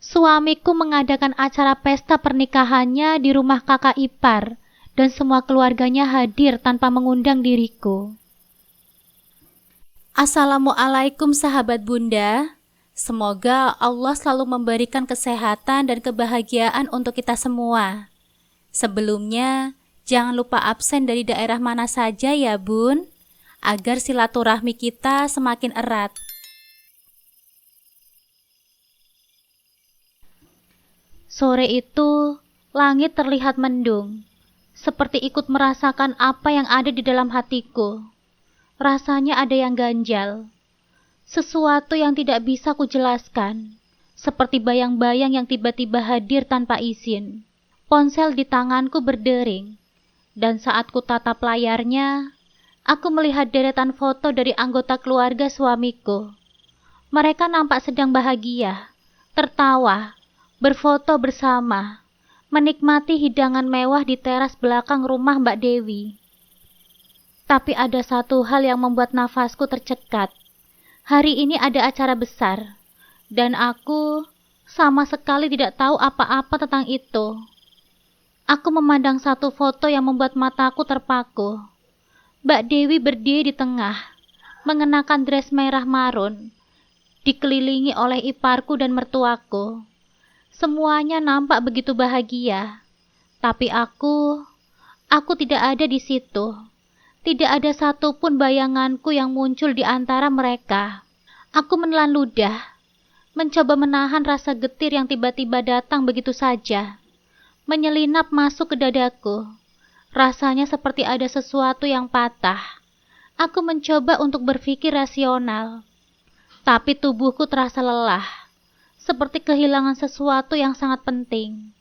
Suamiku mengadakan acara pesta pernikahannya di rumah kakak ipar dan semua keluarganya hadir tanpa mengundang diriku. Assalamualaikum sahabat Bunda. Semoga Allah selalu memberikan kesehatan dan kebahagiaan untuk kita semua. Sebelumnya, jangan lupa absen dari daerah mana saja ya Bun, agar silaturahmi kita semakin erat. Sore itu, langit terlihat mendung, seperti ikut merasakan apa yang ada di dalam hatiku. Rasanya ada yang ganjal, sesuatu yang tidak bisa kujelaskan, seperti bayang-bayang yang tiba-tiba hadir tanpa izin. Ponsel di tanganku berdering, dan saat ku tatap layarnya, aku melihat deretan foto dari anggota keluarga suamiku. Mereka nampak sedang bahagia, tertawa, berfoto bersama, menikmati hidangan mewah di teras belakang rumah Mbak Dewi. Tapi ada satu hal yang membuat nafasku tercekat. Hari ini ada acara besar, dan aku sama sekali tidak tahu apa-apa tentang itu. Aku memandang satu foto yang membuat mataku terpaku. Mbak Dewi berdiri di tengah, mengenakan dress merah marun, dikelilingi oleh iparku dan mertuaku. Semuanya nampak begitu bahagia, tapi aku tidak ada di situ. Tidak ada satupun bayanganku yang muncul di antara mereka. Aku menelan ludah, mencoba menahan rasa getir yang tiba-tiba datang begitu saja, menyelinap masuk ke dadaku. Rasanya seperti ada sesuatu yang patah. Aku mencoba untuk berpikir rasional, tapi tubuhku terasa lelah, seperti kehilangan sesuatu yang sangat penting.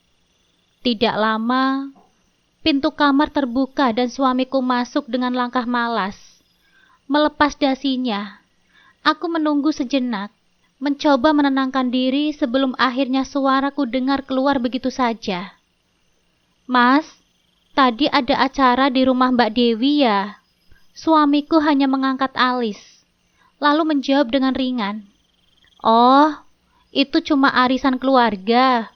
Tidak lama, pintu kamar terbuka dan suamiku masuk dengan langkah malas. Melepas dasinya, aku menunggu sejenak, mencoba menenangkan diri sebelum akhirnya suaraku dengar keluar begitu saja. "Mas, tadi ada acara di rumah Mbak Dewi ya?" Suamiku hanya mengangkat alis, lalu menjawab dengan ringan, "Oh, itu cuma arisan keluarga.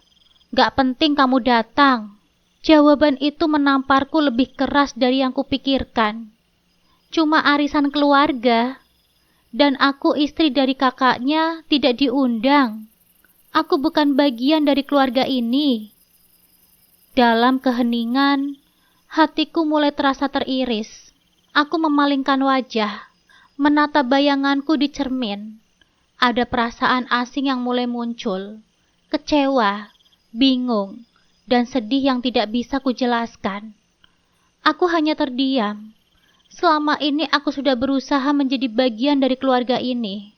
Gak penting kamu datang." Jawaban itu menamparku lebih keras dari yang kupikirkan. Cuma arisan keluarga, dan aku istri dari kakaknya tidak diundang. Aku bukan bagian dari keluarga ini. Dalam keheningan, hatiku mulai terasa teriris. Aku memalingkan wajah, menatap bayanganku di cermin. Ada perasaan asing yang mulai muncul, kecewa, bingung, dan sedih yang tidak bisa kujelaskan. Aku hanya terdiam. Selama ini aku sudah berusaha menjadi bagian dari keluarga ini,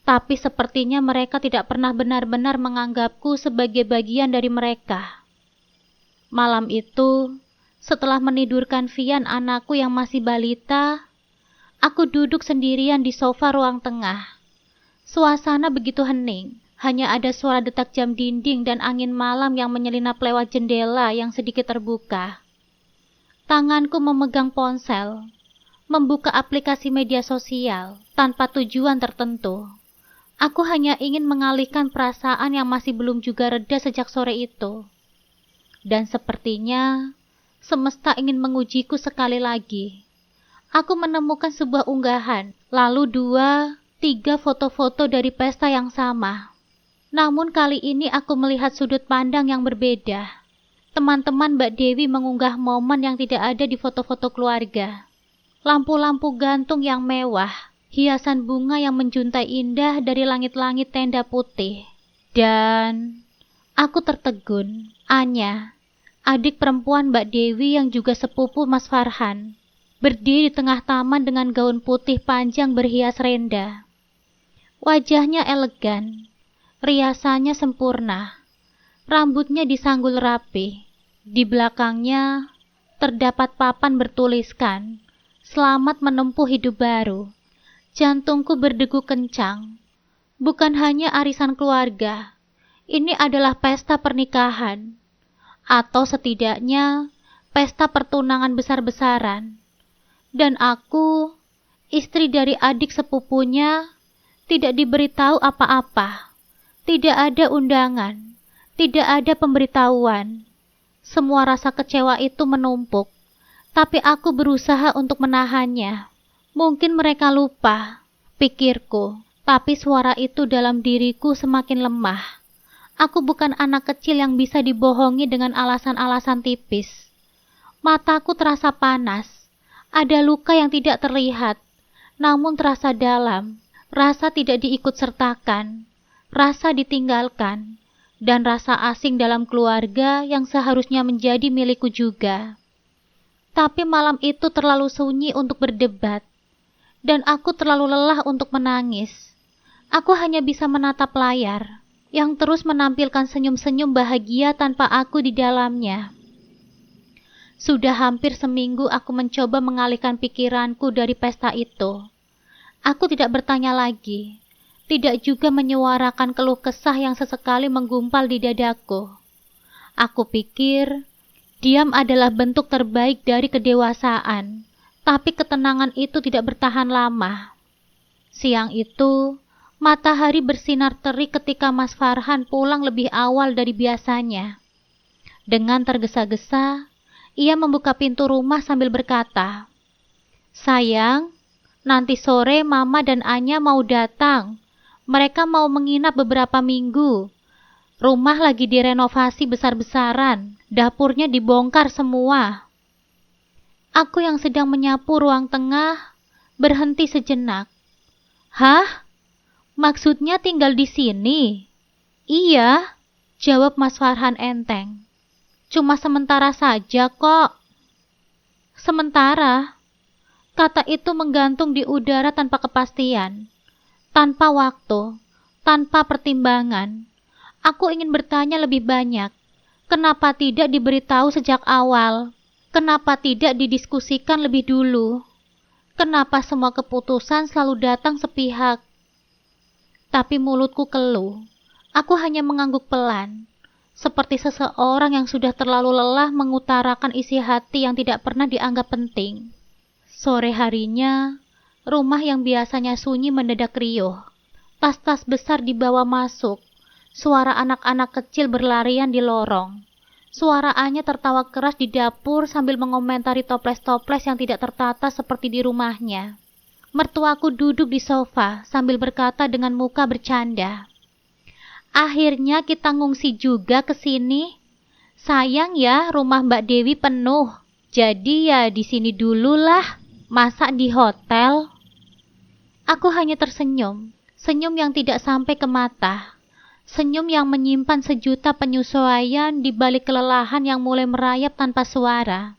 tapi sepertinya mereka tidak pernah benar-benar menganggapku sebagai bagian dari mereka. Malam itu, setelah menidurkan Vian, anakku yang masih balita, aku duduk sendirian di sofa ruang tengah. Suasana begitu hening, hanya ada suara detak jam dinding dan angin malam yang menyelinap lewat jendela yang sedikit terbuka. Tanganku memegang ponsel, membuka aplikasi media sosial tanpa tujuan tertentu. Aku hanya ingin mengalihkan perasaan yang masih belum juga reda sejak sore itu. Dan sepertinya semesta ingin mengujiku sekali lagi. Aku menemukan sebuah unggahan, lalu 2-3 foto-foto dari pesta yang sama. Namun kali ini aku melihat sudut pandang yang berbeda. Teman-teman Mbak Dewi mengunggah momen yang tidak ada di foto-foto keluarga. Lampu-lampu gantung yang mewah, hiasan bunga yang menjuntai indah dari langit-langit tenda putih. Dan aku tertegun. Anya, adik perempuan Mbak Dewi yang juga sepupu Mas Farhan, berdiri di tengah taman dengan gaun putih panjang berhias renda. Wajahnya elegan, riasannya sempurna, rambutnya disanggul rapi. Di belakangnya terdapat papan bertuliskan, "Selamat menempuh hidup baru." Jantungku berdegup kencang. Bukan hanya arisan keluarga, ini adalah pesta pernikahan, atau setidaknya pesta pertunangan besar-besaran. Dan aku, istri dari adik sepupunya, tidak diberitahu apa-apa, Tidak ada undangan, tidak ada pemberitahuan. Semua rasa kecewa itu menumpuk, tapi aku berusaha untuk menahannya. Mungkin mereka lupa, pikirku, tapi suara itu dalam diriku semakin lemah. Aku bukan anak kecil yang bisa dibohongi dengan alasan-alasan tipis. Mataku terasa panas, ada luka yang tidak terlihat, namun terasa dalam, rasa tidak diikut sertakan, rasa ditinggalkan, dan rasa asing dalam keluarga yang seharusnya menjadi milikku juga. Tapi malam itu terlalu sunyi untuk berdebat, dan aku terlalu lelah untuk menangis. Aku hanya bisa menatap layar, yang terus menampilkan senyum-senyum bahagia tanpa aku di dalamnya. Sudah hampir seminggu aku mencoba mengalihkan pikiranku dari pesta itu. Aku tidak bertanya lagi, tidak juga menyuarakan keluh kesah yang sesekali menggumpal di dadaku. Aku pikir, diam adalah bentuk terbaik dari kedewasaan, tapi ketenangan itu tidak bertahan lama. Siang itu, matahari bersinar terik ketika Mas Farhan pulang lebih awal dari biasanya. Dengan tergesa-gesa, ia membuka pintu rumah sambil berkata, "Sayang, nanti sore Mama dan Anya mau datang. Mereka mau menginap beberapa minggu. Rumah lagi direnovasi besar-besaran, dapurnya dibongkar semua." Aku yang sedang menyapu ruang tengah berhenti sejenak. "Hah? Maksudnya tinggal di sini?" "Iya," jawab Mas Farhan enteng. "Cuma sementara saja kok." Sementara, kata itu menggantung di udara tanpa kepastian, tanpa waktu, tanpa pertimbangan. Aku ingin bertanya lebih banyak. Kenapa tidak diberitahu sejak awal? Kenapa tidak didiskusikan lebih dulu? Kenapa semua keputusan selalu datang sepihak? Tapi mulutku keluh. Aku hanya mengangguk pelan, seperti seseorang yang sudah terlalu lelah mengutarakan isi hati yang tidak pernah dianggap penting. Sore harinya, rumah yang biasanya sunyi mendadak riuh. Tas-tas besar dibawa masuk. Suara anak-anak kecil berlarian di lorong. Suara Anya tertawa keras di dapur sambil mengomentari toples-toples yang tidak tertata seperti di rumahnya. Mertuaku duduk di sofa sambil berkata dengan muka bercanda, "Akhirnya kita ngungsi juga ke sini. Sayang ya, rumah Mbak Dewi penuh. Jadi ya di sini dululah. Masa di hotel?" Aku hanya tersenyum, senyum yang tidak sampai ke mata. Senyum yang menyimpan sejuta penyesuaian di balik kelelahan yang mulai merayap tanpa suara.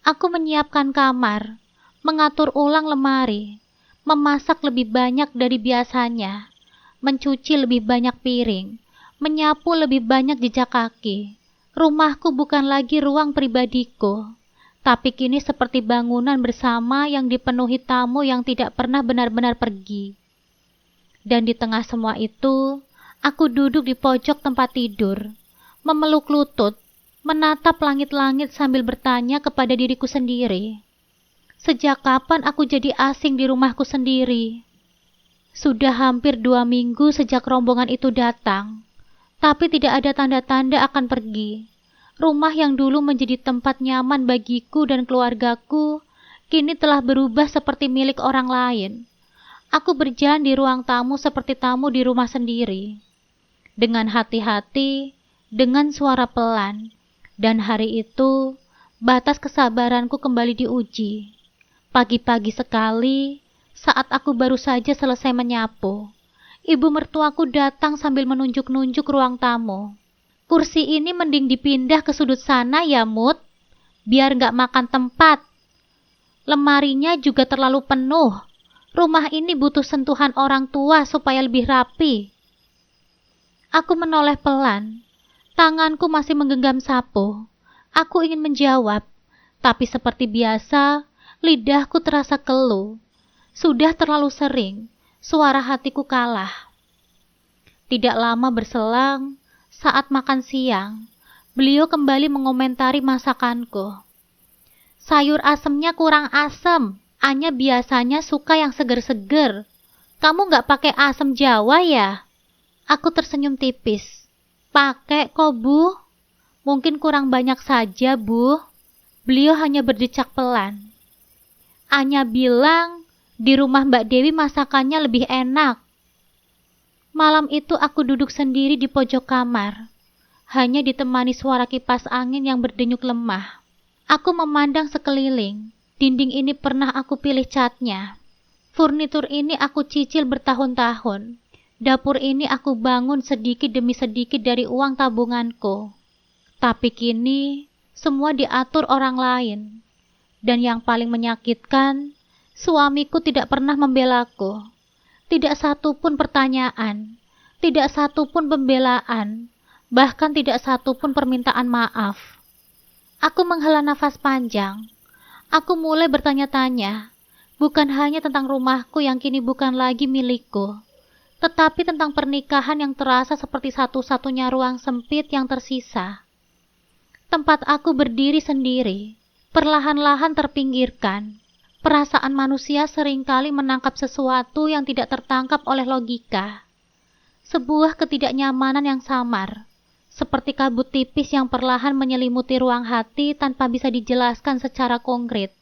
Aku menyiapkan kamar, mengatur ulang lemari, memasak lebih banyak dari biasanya, mencuci lebih banyak piring, menyapu lebih banyak jejak kaki. Rumahku bukan lagi ruang pribadiku, tapi kini seperti bangunan bersama yang dipenuhi tamu yang tidak pernah benar-benar pergi. Dan di tengah semua itu, aku duduk di pojok tempat tidur, memeluk lutut, menatap langit-langit sambil bertanya kepada diriku sendiri. Sejak kapan aku jadi asing di rumahku sendiri? Sudah hampir 2 minggu sejak rombongan itu datang, tapi tidak ada tanda-tanda akan pergi. Rumah yang dulu menjadi tempat nyaman bagiku dan keluargaku, kini telah berubah seperti milik orang lain. Aku berjalan di ruang tamu seperti tamu di rumah sendiri. Dengan hati-hati, dengan suara pelan, dan hari itu, batas kesabaranku kembali diuji. Pagi-pagi sekali, saat aku baru saja selesai menyapu, ibu mertuaku datang sambil menunjuk-nunjuk ruang tamu. "Kursi ini mending dipindah ke sudut sana ya, Mut, biar gak makan tempat. Lemarinya juga terlalu penuh. Rumah ini butuh sentuhan orang tua supaya lebih rapi." Aku menoleh pelan. Tanganku masih menggenggam sapu. Aku ingin menjawab, tapi seperti biasa, lidahku terasa keluh. Sudah terlalu sering, suara hatiku kalah. Tidak lama berselang, saat makan siang, beliau kembali mengomentari masakanku. "Sayur asemnya kurang asem. Anya biasanya suka yang seger-seger. Kamu gak pakai asem Jawa ya?" Aku tersenyum tipis. Pakai kok, Bu. Mungkin kurang banyak saja, Bu. Beliau hanya berdecak pelan. Anya bilang di rumah Mbak Dewi masakannya lebih enak. Malam itu aku duduk sendiri di pojok kamar, hanya ditemani suara kipas angin yang berdenyut lemah. Aku memandang sekeliling. Dinding ini pernah aku pilih catnya. Furnitur ini aku cicil bertahun-tahun. Dapur ini aku bangun sedikit demi sedikit dari uang tabunganku. Tapi kini semua diatur orang lain. Dan yang paling menyakitkan, suamiku tidak pernah membelaku. Tidak satu pun pertanyaan, tidak satu pun pembelaan, bahkan tidak satu pun permintaan maaf. Aku menghela nafas panjang. Aku mulai bertanya-tanya, bukan hanya tentang rumahku yang kini bukan lagi milikku, tetapi tentang pernikahan yang terasa seperti satu-satunya ruang sempit yang tersisa. Tempat aku berdiri sendiri, perlahan-lahan terpinggirkan. Perasaan manusia seringkali menangkap sesuatu yang tidak tertangkap oleh logika. Sebuah ketidaknyamanan yang samar, seperti kabut tipis yang perlahan menyelimuti ruang hati tanpa bisa dijelaskan secara konkret.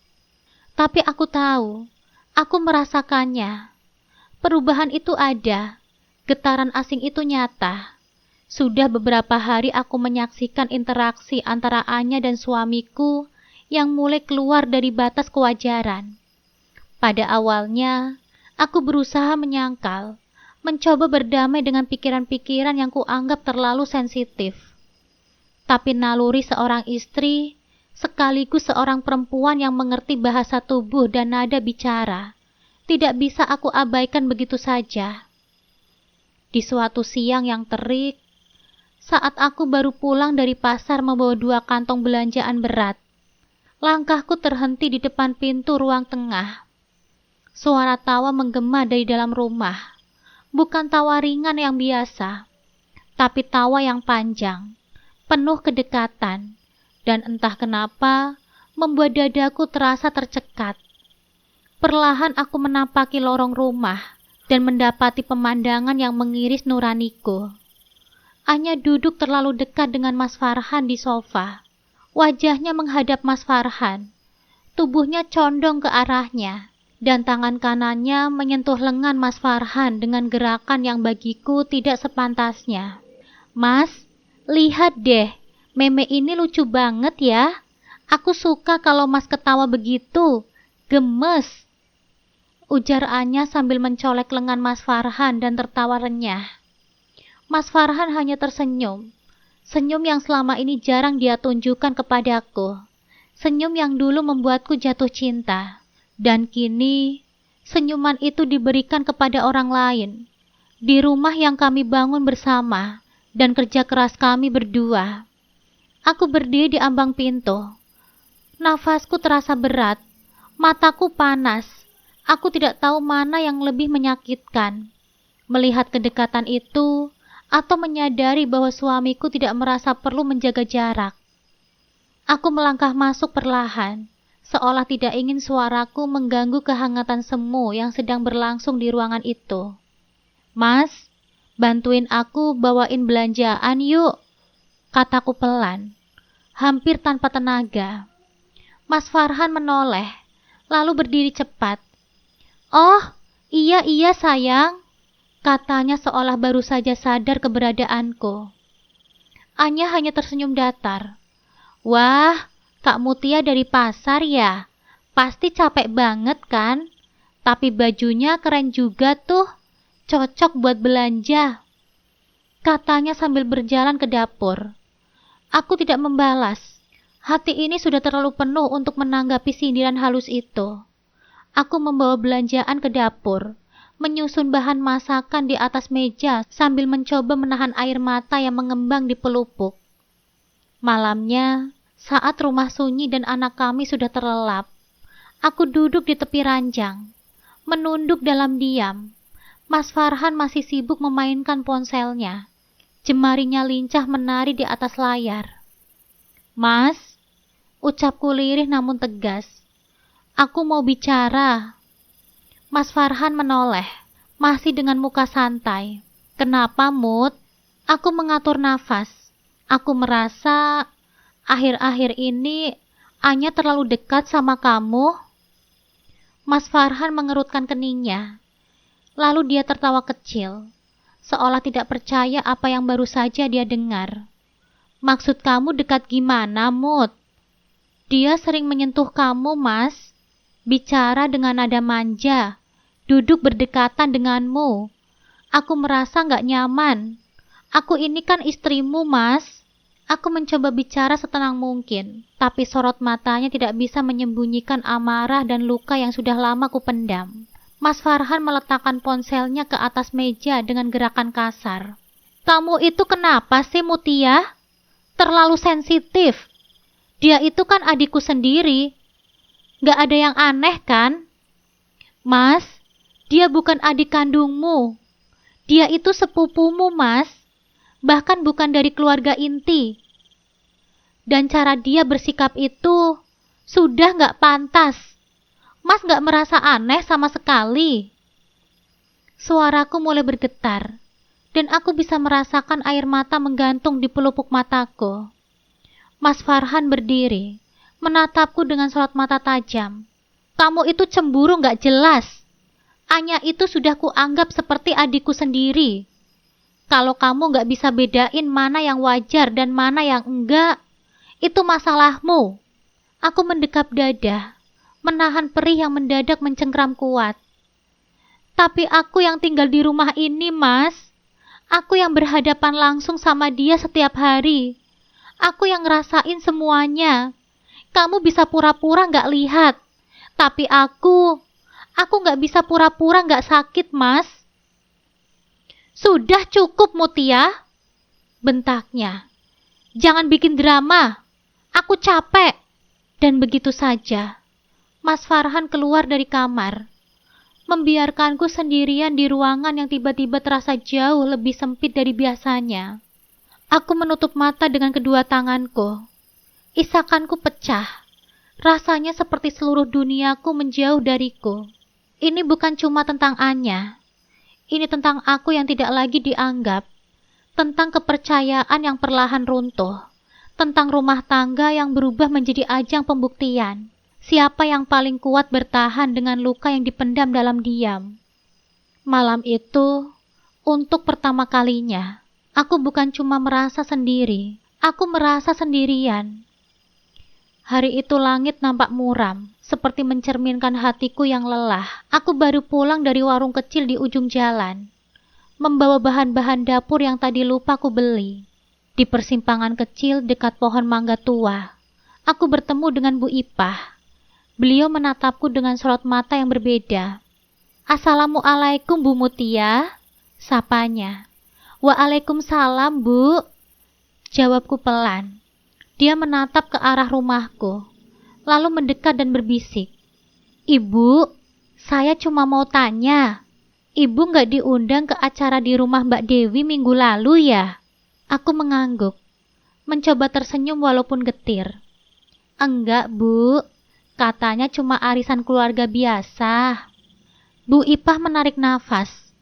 Tapi aku tahu, aku merasakannya. Perubahan itu ada, getaran asing itu nyata. Sudah beberapa hari aku menyaksikan interaksi antara Anya dan suamiku yang mulai keluar dari batas kewajaran. Pada awalnya, aku berusaha menyangkal, mencoba berdamai dengan pikiran-pikiran yang kuanggap terlalu sensitif. Tapi naluri seorang istri, sekaligus seorang perempuan yang mengerti bahasa tubuh dan nada bicara, tidak bisa aku abaikan begitu saja. Di suatu siang yang terik, saat aku baru pulang dari pasar membawa 2 kantong belanjaan berat, langkahku terhenti di depan pintu ruang tengah. Suara tawa menggema dari dalam rumah. Bukan tawa ringan yang biasa, tapi tawa yang panjang, penuh kedekatan, dan entah kenapa membuat dadaku terasa tercekat. Perlahan aku menapaki lorong rumah dan mendapati pemandangan yang mengiris nuraniku. Anya duduk terlalu dekat dengan Mas Farhan di sofa. Wajahnya menghadap Mas Farhan, tubuhnya condong ke arahnya, dan tangan kanannya menyentuh lengan Mas Farhan dengan gerakan yang bagiku tidak sepantasnya. Mas, lihat deh, meme ini lucu banget ya. Aku suka kalau Mas ketawa begitu, gemes. Ujar Anya sambil mencolek lengan Mas Farhan dan tertawa renyah. Mas Farhan hanya tersenyum. Senyum yang selama ini jarang dia tunjukkan kepadaku. Senyum yang dulu membuatku jatuh cinta. Dan kini, senyuman itu diberikan kepada orang lain. Di rumah yang kami bangun bersama dan kerja keras kami berdua. Aku berdiri di ambang pintu. Nafasku terasa berat. Mataku panas. Aku tidak tahu mana yang lebih menyakitkan. Melihat kedekatan itu, atau menyadari bahwa suamiku tidak merasa perlu menjaga jarak. Aku melangkah masuk perlahan, seolah tidak ingin suaraku mengganggu kehangatan semu yang sedang berlangsung di ruangan itu. Mas, bantuin aku bawain belanjaan yuk, kataku pelan, hampir tanpa tenaga. Mas Farhan menoleh, lalu berdiri cepat. Oh, iya sayang, katanya seolah baru saja sadar keberadaanku. Anya hanya tersenyum datar. Wah, Kak Mutia dari pasar ya? Pasti capek banget kan? Tapi bajunya keren juga tuh, cocok buat belanja, katanya sambil berjalan ke dapur. Aku tidak membalas. Hati ini sudah terlalu penuh untuk menanggapi sindiran halus itu. Aku membawa belanjaan ke dapur, menyusun bahan masakan di atas meja sambil mencoba menahan air mata yang mengembang di pelupuk. Malamnya, saat rumah sunyi dan anak kami sudah terlelap, aku duduk di tepi ranjang, menunduk dalam diam. Mas Farhan masih sibuk memainkan ponselnya. Jemarinya lincah menari di atas layar. Mas, ucapku lirih namun tegas. Aku mau bicara. Mas Farhan menoleh, masih dengan muka santai. Kenapa, Mut? Aku mengatur nafas. Aku merasa akhir-akhir ini Anya terlalu dekat sama kamu. Mas Farhan mengerutkan keningnya. Lalu dia tertawa kecil, seolah tidak percaya apa yang baru saja dia dengar. Maksud kamu dekat gimana, Mut? Dia sering menyentuh kamu, Mas. Bicara dengan nada manja, duduk berdekatan denganmu. Aku merasa gak nyaman. Aku ini kan istrimu, Mas. Aku mencoba bicara setenang mungkin, tapi sorot matanya tidak bisa menyembunyikan amarah dan luka yang sudah lama kupendam. Mas Farhan meletakkan ponselnya ke atas meja dengan gerakan kasar. Kamu itu kenapa sih, Mutia? Terlalu sensitif. Dia itu kan adikku sendiri. Gak ada yang aneh kan? Mas, dia bukan adik kandungmu. Dia itu sepupumu, Mas. Bahkan bukan dari keluarga inti. Dan cara dia bersikap itu sudah gak pantas. Mas gak merasa aneh sama sekali. Suaraku mulai bergetar, dan aku bisa merasakan air mata menggantung di pelupuk mataku. Mas Farhan berdiri, menatapku dengan sorot mata tajam. Kamu itu cemburu gak jelas. Anya itu sudah kuanggap seperti adikku sendiri. Kalau kamu gak bisa bedain mana yang wajar dan mana yang enggak, itu masalahmu. Aku mendekap dada, menahan perih yang mendadak mencengkram kuat. Tapi aku yang tinggal di rumah ini, Mas. Aku yang berhadapan langsung sama dia setiap hari. Aku yang ngerasain semuanya. Kamu bisa pura-pura gak lihat. Tapi aku gak bisa pura-pura gak sakit, Mas. Sudah cukup, Mutia, bentaknya. Jangan bikin drama. Aku capek. Dan begitu saja, Mas Farhan keluar dari kamar, membiarkanku sendirian di ruangan yang tiba-tiba terasa jauh lebih sempit dari biasanya. Aku menutup mata dengan kedua tanganku. Isakanku pecah. Rasanya seperti seluruh duniaku menjauh dariku. Ini bukan cuma tentang Anya. Ini tentang aku yang tidak lagi dianggap, tentang kepercayaan yang perlahan runtuh, tentang rumah tangga yang berubah menjadi ajang pembuktian. Siapa yang paling kuat bertahan dengan luka yang dipendam dalam diam. Malam itu, untuk pertama kalinya, aku bukan cuma merasa sendiri, aku merasa sendirian. Hari itu langit nampak muram, seperti mencerminkan hatiku yang lelah. Aku baru pulang dari warung kecil di ujung jalan, membawa bahan-bahan dapur yang tadi lupa ku beli. Di persimpangan kecil dekat pohon mangga tua, aku bertemu dengan Bu Ipah. Beliau menatapku dengan sorot mata yang berbeda. Assalamualaikum, Bu Mutia, sapanya. Waalaikumsalam, Bu, jawabku pelan. Dia menatap ke arah rumahku, lalu mendekat dan berbisik. Ibu, saya cuma mau tanya, Ibu nggak diundang ke acara di rumah Mbak Dewi minggu lalu ya? Aku mengangguk, mencoba tersenyum walaupun getir. Enggak, Bu, katanya cuma arisan keluarga biasa. Bu Ipah menarik nafas.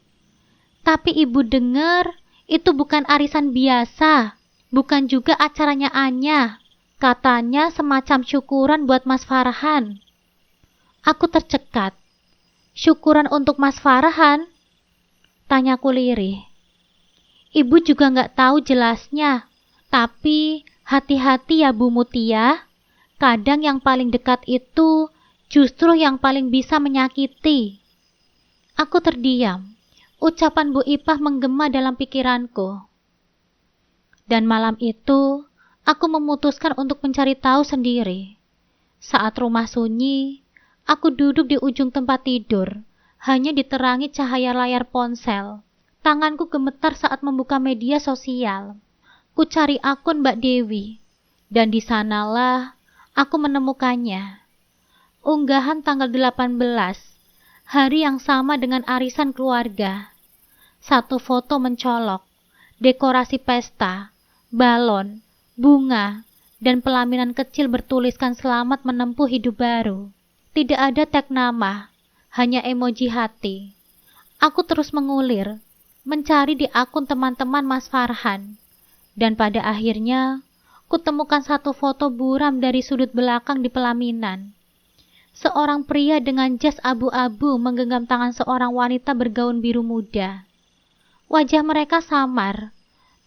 Tapi Ibu dengar, itu bukan arisan biasa. Bukan juga acaranya Anya. Katanya semacam syukuran buat Mas Farhan. Aku tercekat. Syukuran untuk Mas Farhan? Tanyaku lirih. Ibu juga gak tahu jelasnya. Tapi hati-hati ya Bu Mutia. Kadang yang paling dekat itu justru yang paling bisa menyakiti. Aku terdiam. Ucapan Bu Ipah menggema dalam pikiranku. Dan malam itu, aku memutuskan untuk mencari tahu sendiri. Saat rumah sunyi, aku duduk di ujung tempat tidur, hanya diterangi cahaya layar ponsel. Tanganku gemetar saat membuka media sosial. Ku cari akun Mbak Dewi, dan di sanalah aku menemukannya. Unggahan tanggal 18, hari yang sama dengan arisan keluarga. Satu foto mencolok, dekorasi pesta, balon, bunga, dan pelaminan kecil bertuliskan selamat menempuh hidup baru. Tidak ada tag nama, hanya emoji hati. Aku terus mengulir, mencari di akun teman-teman Mas Farhan, dan pada akhirnya kutemukan satu foto buram dari sudut belakang di pelaminan. Seorang pria dengan jas abu-abu menggenggam tangan seorang wanita bergaun biru muda. Wajah mereka samar,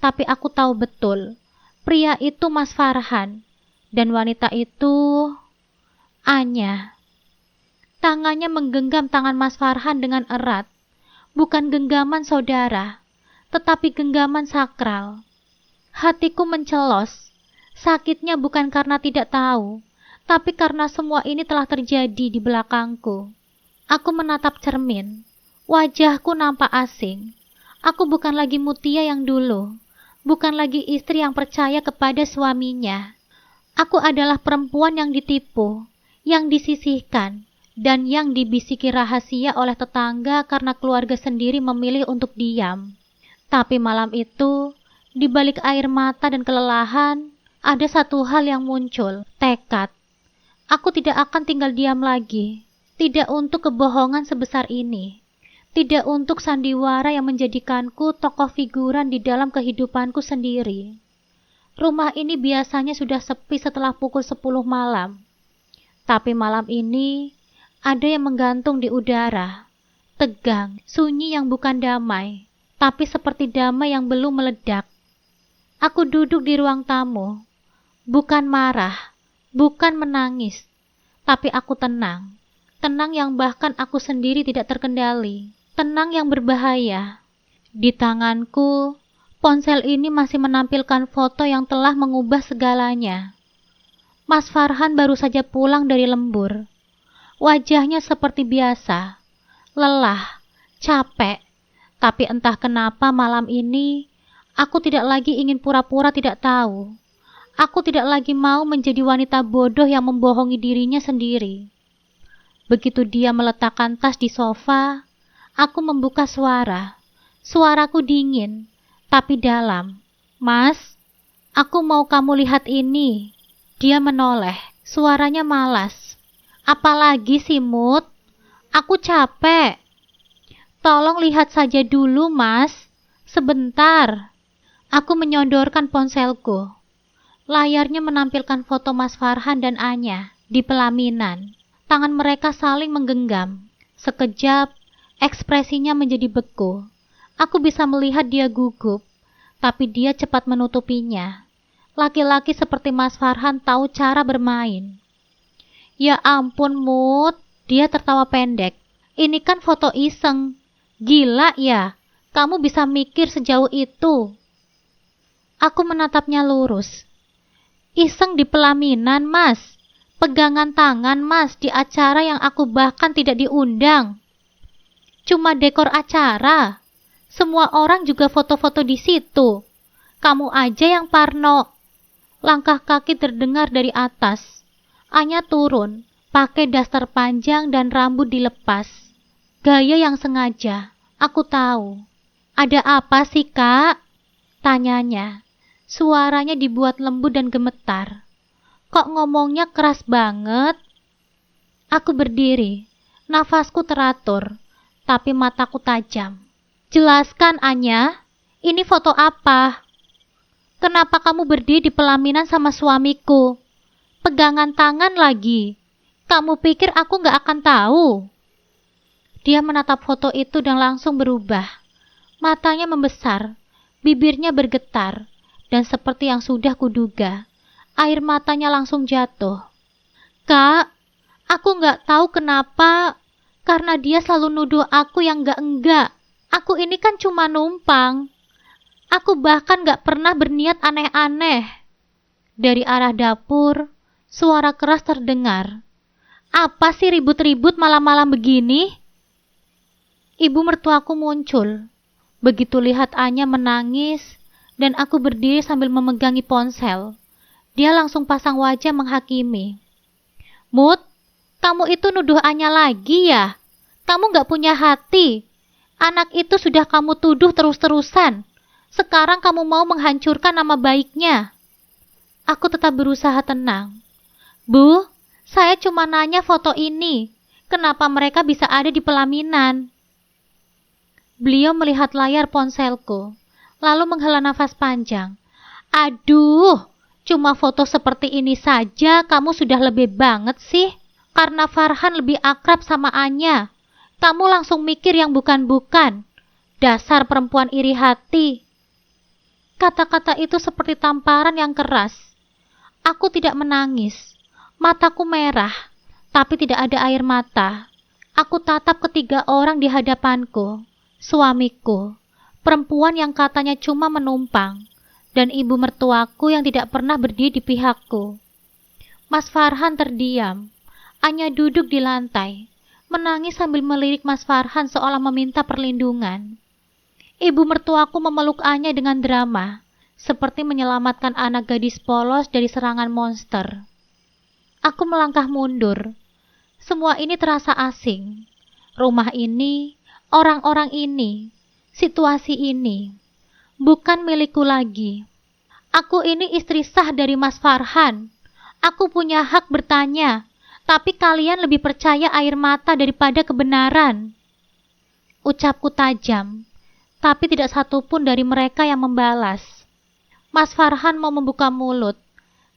tapi aku tahu betul, pria itu Mas Farhan, dan wanita itu Anya. Tangannya menggenggam tangan Mas Farhan dengan erat, bukan genggaman saudara, tetapi genggaman sakral. Hatiku mencelos, sakitnya bukan karena tidak tahu, tapi karena semua ini telah terjadi di belakangku. Aku menatap cermin, wajahku nampak asing. Aku bukan lagi Mutia yang dulu, bukan lagi istri yang percaya kepada suaminya. Aku adalah perempuan yang ditipu, yang disisihkan, dan yang dibisiki rahasia oleh tetangga karena keluarga sendiri memilih untuk diam. Tapi malam itu, di balik air mata dan kelelahan, ada satu hal yang muncul, tekad. Aku tidak akan tinggal diam lagi, tidak untuk kebohongan sebesar ini. Tidak untuk sandiwara yang menjadikanku tokoh figuran di dalam kehidupanku sendiri. Rumah ini biasanya sudah sepi setelah pukul 10 malam. Tapi malam ini, ada yang menggantung di udara. Tegang, sunyi yang bukan damai, tapi seperti damai yang belum meledak. Aku duduk di ruang tamu. Bukan marah, bukan menangis, tapi aku tenang. Tenang yang bahkan aku sendiri tidak terkendali. Tenang yang berbahaya. Di tanganku, ponsel ini masih menampilkan foto yang telah mengubah segalanya. Mas Farhan baru saja pulang dari lembur. Wajahnya seperti biasa, lelah, capek. Tapi entah kenapa malam ini, aku tidak lagi ingin pura-pura tidak tahu. Aku tidak lagi mau menjadi wanita bodoh yang membohongi dirinya sendiri. Begitu dia meletakkan tas di sofa, aku membuka suara. Suaraku dingin, tapi dalam. Mas, aku mau kamu lihat ini. Dia menoleh, suaranya malas. Apalagi sih, Mut? Aku capek. Tolong lihat saja dulu, Mas. Sebentar. Aku menyodorkan ponselku. Layarnya menampilkan foto Mas Farhan dan Anya di pelaminan. Tangan mereka saling menggenggam. Sekejap, ekspresinya menjadi beku. Aku bisa melihat dia gugup, tapi dia cepat menutupinya. Laki-laki seperti Mas Farhan tahu cara bermain. Ya ampun, Mut, dia tertawa pendek. Ini kan foto iseng. Gila ya, kamu bisa mikir sejauh itu. Aku menatapnya lurus. Iseng di pelaminan, Mas. Pegangan tangan, Mas, di acara yang aku bahkan tidak diundang. Cuma dekor acara. Semua orang juga foto-foto di situ. Kamu aja yang parno. Langkah kaki terdengar dari atas. Anya turun, pakai daster panjang dan rambut dilepas. Gaya yang sengaja. Aku tahu. Ada apa sih, Kak? Tanyanya. Suaranya dibuat lembut dan gemetar. Kok ngomongnya keras banget? Aku berdiri. Nafasku teratur, tapi mataku tajam. Jelaskan, Anya. Ini foto apa? Kenapa kamu berdiri di pelaminan sama suamiku? Pegangan tangan lagi. Kamu pikir aku gak akan tahu? Dia menatap foto itu dan langsung berubah. Matanya membesar, bibirnya bergetar, dan seperti yang sudah kuduga, air matanya langsung jatuh. Kak, aku gak tahu kenapa, karena dia selalu nuduh aku yang enggak. Aku ini kan cuma numpang. Aku bahkan gak pernah berniat aneh-aneh. Dari arah dapur, suara keras terdengar. Apa sih ribut-ribut malam-malam begini? Ibu mertuaku muncul. Begitu lihat Anya menangis, dan aku berdiri sambil memegangi ponsel. Dia langsung pasang wajah menghakimi. Mut, kamu itu nuduh Anya lagi ya? Kamu gak punya hati. Anak itu sudah kamu tuduh terus-terusan. Sekarang kamu mau menghancurkan nama baiknya. Aku tetap berusaha tenang. Bu, saya cuma nanya foto ini. Kenapa mereka bisa ada di pelaminan? Beliau melihat layar ponselku, lalu menghela nafas panjang. Aduh, cuma foto seperti ini saja kamu sudah lebih banget sih. Karena Farhan lebih akrab sama Anya, kamu langsung mikir yang bukan-bukan. Dasar perempuan iri hati. Kata-kata itu seperti tamparan yang keras. Aku tidak menangis. Mataku merah, tapi tidak ada air mata. Aku tatap ketiga orang di hadapanku. Suamiku, perempuan yang katanya cuma menumpang, dan ibu mertuaku yang tidak pernah berdiri di pihakku. Mas Farhan terdiam. Anya duduk di lantai, menangis sambil melirik Mas Farhan seolah meminta perlindungan. Ibu mertuaku memeluk Anya dengan drama, seperti menyelamatkan anak gadis polos dari serangan monster. Aku melangkah mundur. Semua ini terasa asing. Rumah ini, orang-orang ini, situasi ini, bukan milikku lagi. Aku ini istri sah dari Mas Farhan. Aku punya hak bertanya, tapi kalian lebih percaya air mata daripada kebenaran. Ucapku tajam, tapi tidak satupun dari mereka yang membalas. Mas Farhan mau membuka mulut,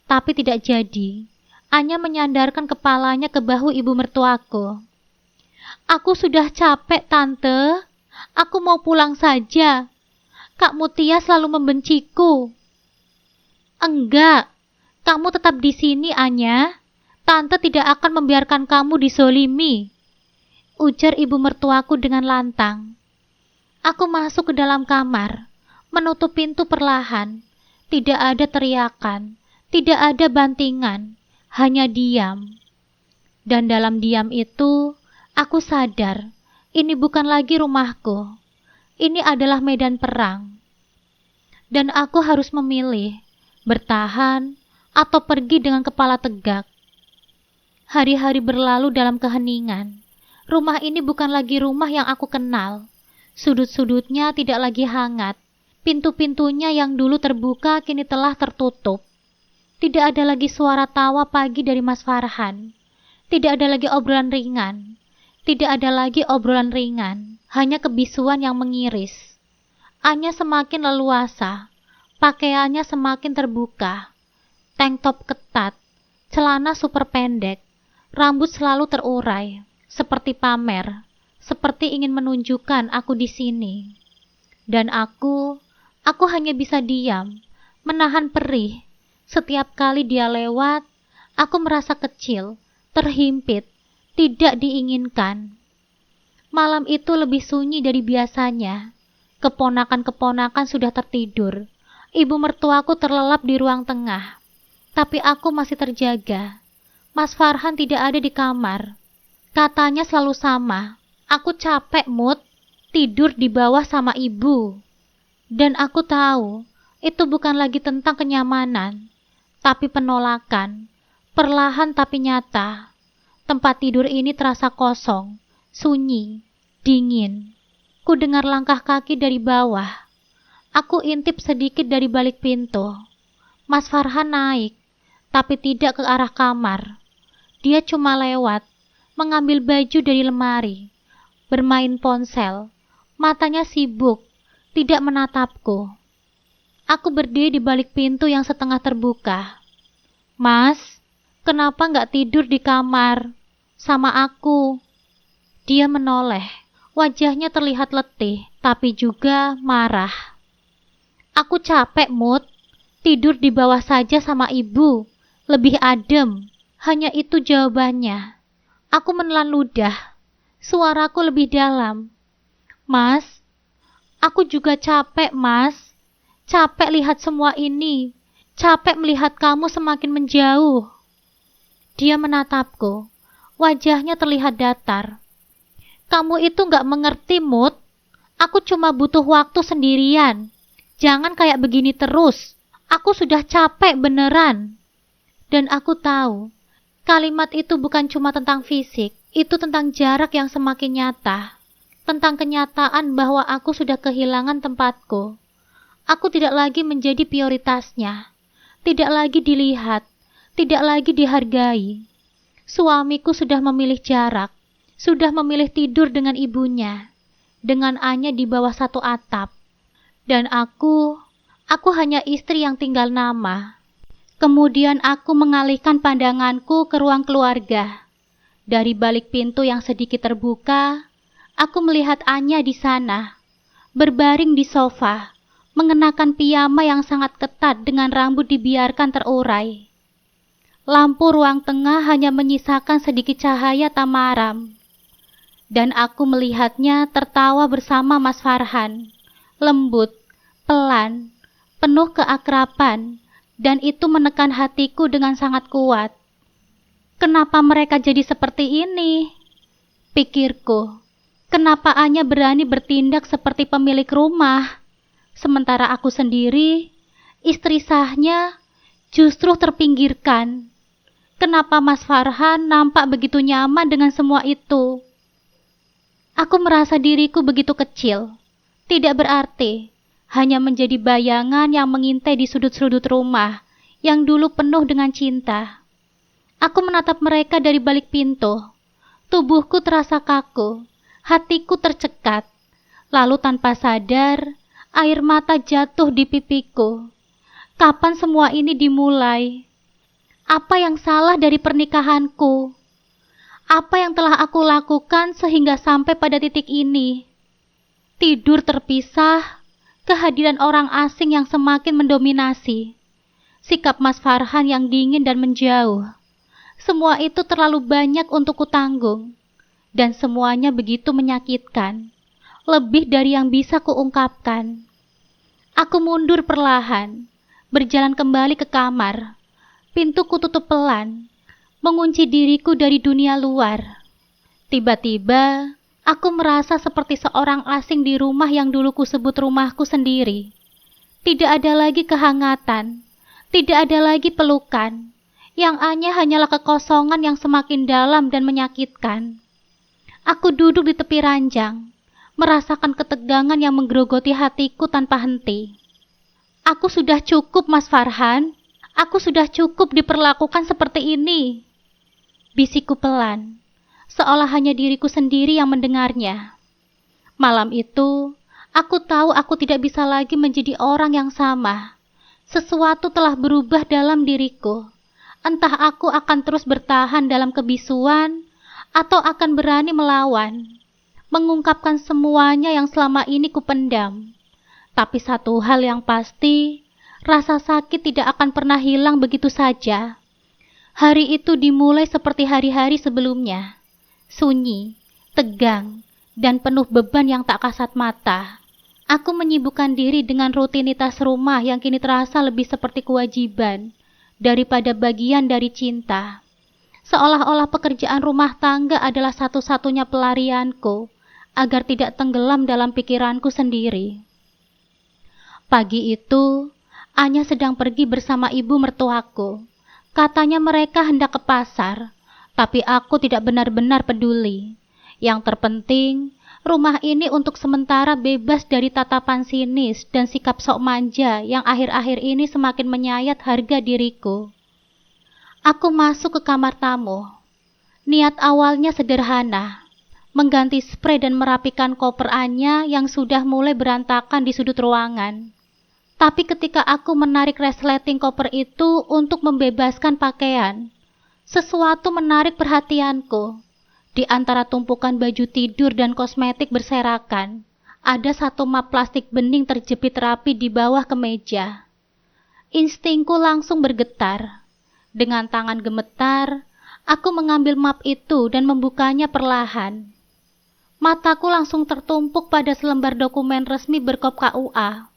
tapi tidak jadi. Anya menyandarkan kepalanya ke bahu ibu mertuaku. Aku sudah capek, Tante. Aku mau pulang saja. Kak Mutia selalu membenciku. Enggak, kamu tetap di sini, Anya. Tante tidak akan membiarkan kamu disolimi, ujar ibu mertuaku dengan lantang. Aku masuk ke dalam kamar, menutup pintu perlahan. Tidak ada teriakan, tidak ada bantingan, hanya diam. Dan dalam diam itu, aku sadar, ini bukan lagi rumahku. Ini adalah medan perang. Dan aku harus memilih, bertahan atau pergi dengan kepala tegak. Hari-hari berlalu dalam keheningan. Rumah ini bukan lagi rumah yang aku kenal. Sudut-sudutnya tidak lagi hangat. Pintu-pintunya yang dulu terbuka kini telah tertutup. Tidak ada lagi suara tawa pagi dari Mas Farhan. Tidak ada lagi obrolan ringan. Tidak ada lagi obrolan ringan. Hanya kebisuan yang mengiris. Anya semakin leluasa. Pakaiannya semakin terbuka. Tank top ketat. Celana super pendek. Rambut selalu terurai. Seperti pamer. Seperti ingin menunjukkan aku di sini. Dan aku hanya bisa diam, menahan perih. Setiap kali dia lewat, aku merasa kecil, terhimpit, tidak diinginkan. Malam itu lebih sunyi dari biasanya. Keponakan-keponakan sudah tertidur. Ibu mertuaku terlelap di ruang tengah. Tapi aku masih terjaga. Mas Farhan tidak ada di kamar. Katanya selalu sama. Aku capek, Mut. Tidur di bawah sama ibu. Dan aku tahu, itu bukan lagi tentang kenyamanan, tapi penolakan, perlahan tapi nyata. Tempat tidur ini terasa kosong, sunyi, dingin. Ku dengar langkah kaki dari bawah. Aku intip sedikit dari balik pintu. Mas Farhan naik, tapi tidak ke arah kamar. Dia cuma lewat, mengambil baju dari lemari, bermain ponsel, matanya sibuk, tidak menatapku. Aku berdiri di balik pintu yang setengah terbuka. Mas, kenapa nggak tidur di kamar? Sama aku. Dia menoleh. Wajahnya terlihat letih, tapi juga marah. Aku capek, Mut. Tidur di bawah saja sama ibu. Lebih adem. Hanya itu jawabannya. Aku menelan ludah. Suaraku lebih dalam. Mas, aku juga capek, Mas. Capek lihat semua ini. Capek melihat kamu semakin menjauh. Dia menatapku. Wajahnya terlihat datar. Kamu itu gak mengerti, Mut. Aku cuma butuh waktu sendirian. Jangan kayak begini terus. Aku sudah capek beneran. Dan aku tahu, kalimat itu bukan cuma tentang fisik. Itu tentang jarak yang semakin nyata. Tentang kenyataan bahwa aku sudah kehilangan tempatku. Aku tidak lagi menjadi prioritasnya. Tidak lagi dilihat. Tidak lagi dihargai. Suamiku sudah memilih jarak. Sudah memilih tidur dengan ibunya. dengan Anya di bawah satu atap. Dan aku hanya istri yang tinggal nama. Kemudian aku mengalihkan pandanganku ke ruang keluarga. Dari balik pintu yang sedikit terbuka, aku melihat Anya di sana, berbaring di sofa, mengenakan piyama yang sangat ketat dengan rambut dibiarkan terurai. Lampu ruang tengah hanya menyisakan sedikit cahaya tamaram. Dan aku melihatnya tertawa bersama Mas Farhan, lembut, pelan, penuh keakraban, dan itu menekan hatiku dengan sangat kuat. Kenapa mereka jadi seperti ini? Pikirku, kenapa Anya berani bertindak seperti pemilik rumah, sementara aku sendiri, istri sahnya, justru terpinggirkan. Kenapa Mas Farhan nampak begitu nyaman dengan semua itu? Aku merasa diriku begitu kecil, tidak berarti, hanya menjadi bayangan yang mengintai di sudut-sudut rumah yang dulu penuh dengan cinta. Aku menatap mereka dari balik pintu. Tubuhku terasa kaku, hatiku tercekat. Lalu tanpa sadar, air mata jatuh di pipiku. Kapan semua ini dimulai? Apa yang salah dari pernikahanku? Apa yang telah aku lakukan sehingga sampai pada titik ini? Tidur terpisah, kehadiran orang asing yang semakin mendominasi, sikap Mas Farhan yang dingin dan menjauh. Semua itu terlalu banyak untuk kutanggung, dan semuanya begitu menyakitkan, lebih dari yang bisa kuungkapkan. Aku mundur perlahan, berjalan kembali ke kamar. Pintu kututup pelan, mengunci diriku dari dunia luar. Tiba-tiba, aku merasa seperti seorang asing di rumah yang dulu kusebut rumahku sendiri. Tidak ada lagi kehangatan, tidak ada lagi pelukan. Yang hanyalah kekosongan yang semakin dalam dan menyakitkan. Aku duduk di tepi ranjang, merasakan ketegangan yang menggerogoti hatiku tanpa henti. Aku sudah cukup, Mas Farhan. Aku sudah cukup diperlakukan seperti ini. Bisikku pelan, seolah hanya diriku sendiri yang mendengarnya. Malam itu, aku tahu aku tidak bisa lagi menjadi orang yang sama. Sesuatu telah berubah dalam diriku. Entah aku akan terus bertahan dalam kebisuan, atau akan berani melawan, mengungkapkan semuanya yang selama ini kupendam. Tapi satu hal yang pasti, rasa sakit tidak akan pernah hilang begitu saja. Hari itu dimulai seperti hari-hari sebelumnya, sunyi, tegang, dan penuh beban yang tak kasat mata. Aku menyibukkan diri dengan rutinitas rumah yang kini terasa lebih seperti kewajiban daripada bagian dari cinta. Seolah-olah pekerjaan rumah tangga adalah satu-satunya pelarianku agar tidak tenggelam dalam pikiranku sendiri. Pagi itu, Anya sedang pergi bersama ibu mertuaku. Katanya mereka hendak ke pasar, tapi aku tidak benar-benar peduli. Yang terpenting, rumah ini untuk sementara bebas dari tatapan sinis dan sikap sok manja yang akhir-akhir ini semakin menyayat harga diriku. Aku masuk ke kamar tamu. Niat awalnya sederhana, mengganti spray dan merapikan koper Anya yang sudah mulai berantakan di sudut ruangan. Tapi ketika aku menarik resleting koper itu untuk membebaskan pakaian, sesuatu menarik perhatianku. Di antara tumpukan baju tidur dan kosmetik berserakan, ada satu map plastik bening terjepit rapi di bawah kemeja. Instingku langsung bergetar. Dengan tangan gemetar, aku mengambil map itu dan membukanya perlahan. Mataku langsung tertumpuk pada selembar dokumen resmi berkop KUA.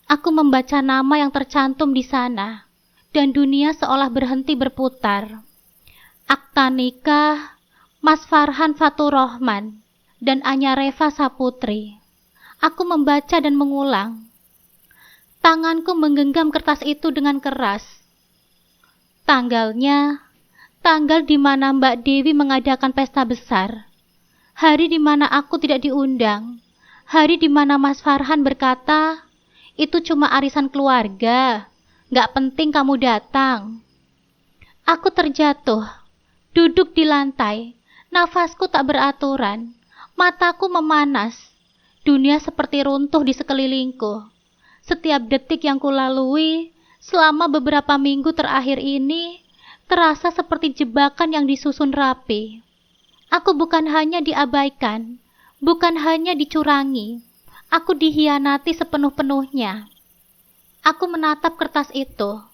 Aku membaca nama yang tercantum di sana, dan dunia seolah berhenti berputar. Akta nikah Mas Farhan Faturrahman dan Anya Reva Saputri. Aku membaca dan mengulang. Tanganku menggenggam kertas itu dengan keras. Tanggalnya, tanggal di mana Mbak Dewi mengadakan pesta besar. Hari di mana aku tidak diundang. Hari di mana Mas Farhan berkata, itu cuma arisan keluarga, gak penting kamu datang. Aku terjatuh, duduk di lantai, nafasku tak beraturan, mataku memanas. Dunia seperti runtuh di sekelilingku. Setiap detik yang kulalui selama beberapa minggu terakhir ini terasa seperti jebakan yang disusun rapi. Aku bukan hanya diabaikan, bukan hanya dicurangi, aku dihianati sepenuh-penuhnya. Aku menatap kertas itu,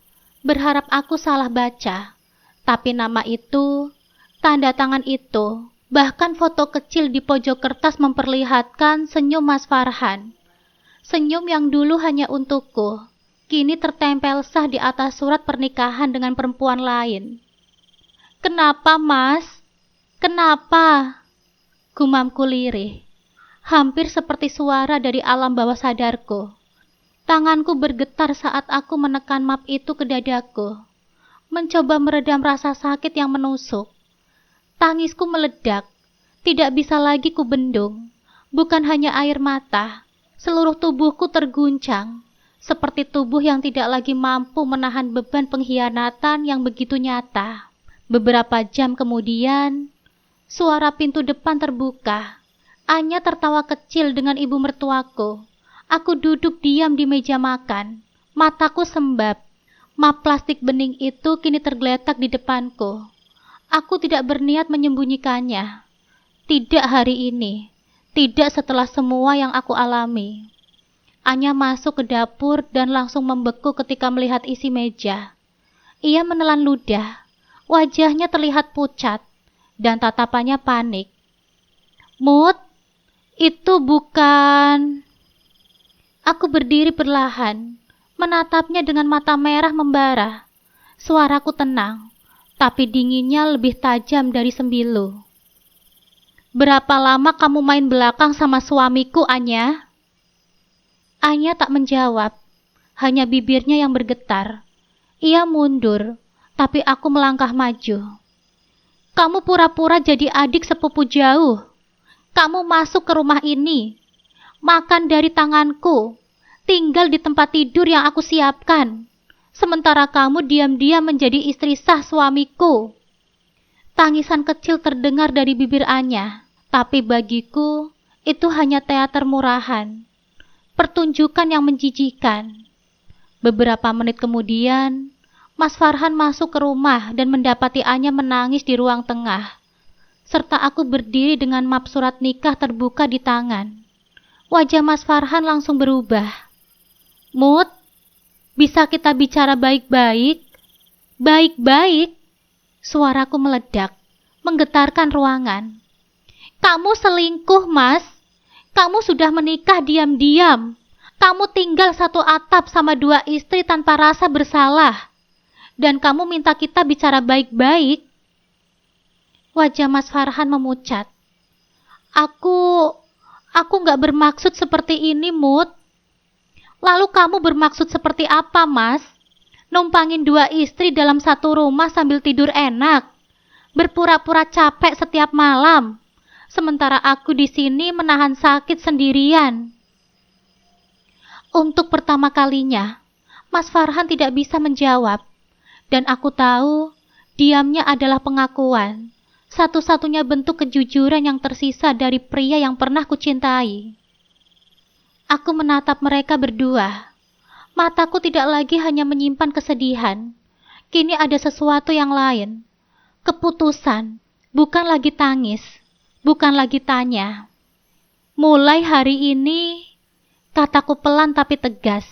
berharap aku salah baca, tapi nama itu, tanda tangan itu, bahkan foto kecil di pojok kertas memperlihatkan senyum Mas Farhan. Senyum yang dulu hanya untukku, kini tertempel sah di atas surat pernikahan dengan perempuan lain. "Kenapa, Mas? Kenapa?" gumamku lirih, hampir seperti suara dari alam bawah sadarku. Tanganku bergetar saat aku menekan map itu ke dadaku, mencoba meredam rasa sakit yang menusuk. Tangisku meledak, tidak bisa lagi kubendung. Bukan hanya air mata, seluruh tubuhku terguncang, seperti tubuh yang tidak lagi mampu menahan beban pengkhianatan yang begitu nyata. Beberapa jam kemudian, suara pintu depan terbuka. Anya tertawa kecil dengan ibu mertuaku. Aku duduk diam di meja makan, mataku sembab. Map plastik bening itu kini tergeletak di depanku. Aku tidak berniat menyembunyikannya. Tidak hari ini, tidak setelah semua yang aku alami. Anya masuk ke dapur dan langsung membeku ketika melihat isi meja. Ia menelan ludah, wajahnya terlihat pucat, dan tatapannya panik. "Mut, itu bukan..." Aku berdiri perlahan, menatapnya dengan mata merah membara. Suaraku tenang, tapi dinginnya lebih tajam dari sembilu. "Berapa lama kamu main belakang sama suamiku, Anya?" Anya tak menjawab, hanya bibirnya yang bergetar. Ia mundur, tapi aku melangkah maju. "Kamu pura-pura jadi adik sepupu jauh. Kamu masuk ke rumah ini, makan dari tanganku, tinggal di tempat tidur yang aku siapkan. Sementara kamu diam-diam menjadi istri sah suamiku." Tangisan kecil terdengar dari bibir Anya, tapi bagiku itu hanya teater murahan, pertunjukan yang menjijikan. Beberapa menit kemudian, Mas Farhan masuk ke rumah dan mendapati Anya menangis di ruang tengah, serta aku berdiri dengan map surat nikah terbuka di tangan. Wajah Mas Farhan langsung berubah. "Mut, bisa kita bicara baik-baik?" "Baik-baik?" Suaraku meledak, menggetarkan ruangan. "Kamu selingkuh, Mas. Kamu sudah menikah diam-diam. Kamu tinggal satu atap sama dua istri tanpa rasa bersalah. Dan kamu minta kita bicara baik-baik?" Wajah Mas Farhan memucat. Aku gak bermaksud seperti ini, Mut." "Lalu kamu bermaksud seperti apa, Mas? Numpangin dua istri dalam satu rumah sambil tidur enak, berpura-pura capek setiap malam, sementara aku di sini menahan sakit sendirian." Untuk pertama kalinya, Mas Farhan tidak bisa menjawab, dan aku tahu diamnya adalah pengakuan, satu-satunya bentuk kejujuran yang tersisa dari pria yang pernah kucintai. Aku menatap mereka berdua. Mataku tidak lagi hanya menyimpan kesedihan. Kini ada sesuatu yang lain. Keputusan, bukan lagi tangis, bukan lagi tanya. "Mulai hari ini," kataku pelan tapi tegas,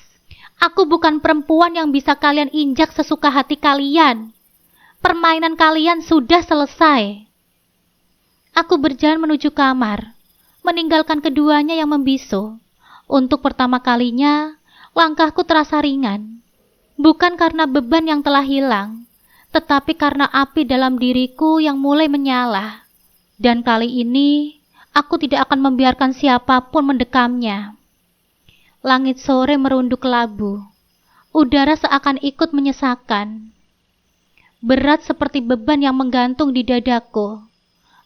"aku bukan perempuan yang bisa kalian injak sesuka hati kalian. Permainan kalian sudah selesai." Aku berjalan menuju kamar, meninggalkan keduanya yang membisu. Untuk pertama kalinya, langkahku terasa ringan. Bukan karena beban yang telah hilang, tetapi karena api dalam diriku yang mulai menyala. Dan kali ini, aku tidak akan membiarkan siapapun mendekamnya. Langit sore merunduk labu. Udara seakan ikut menyesakkan. Berat seperti beban yang menggantung di dadaku.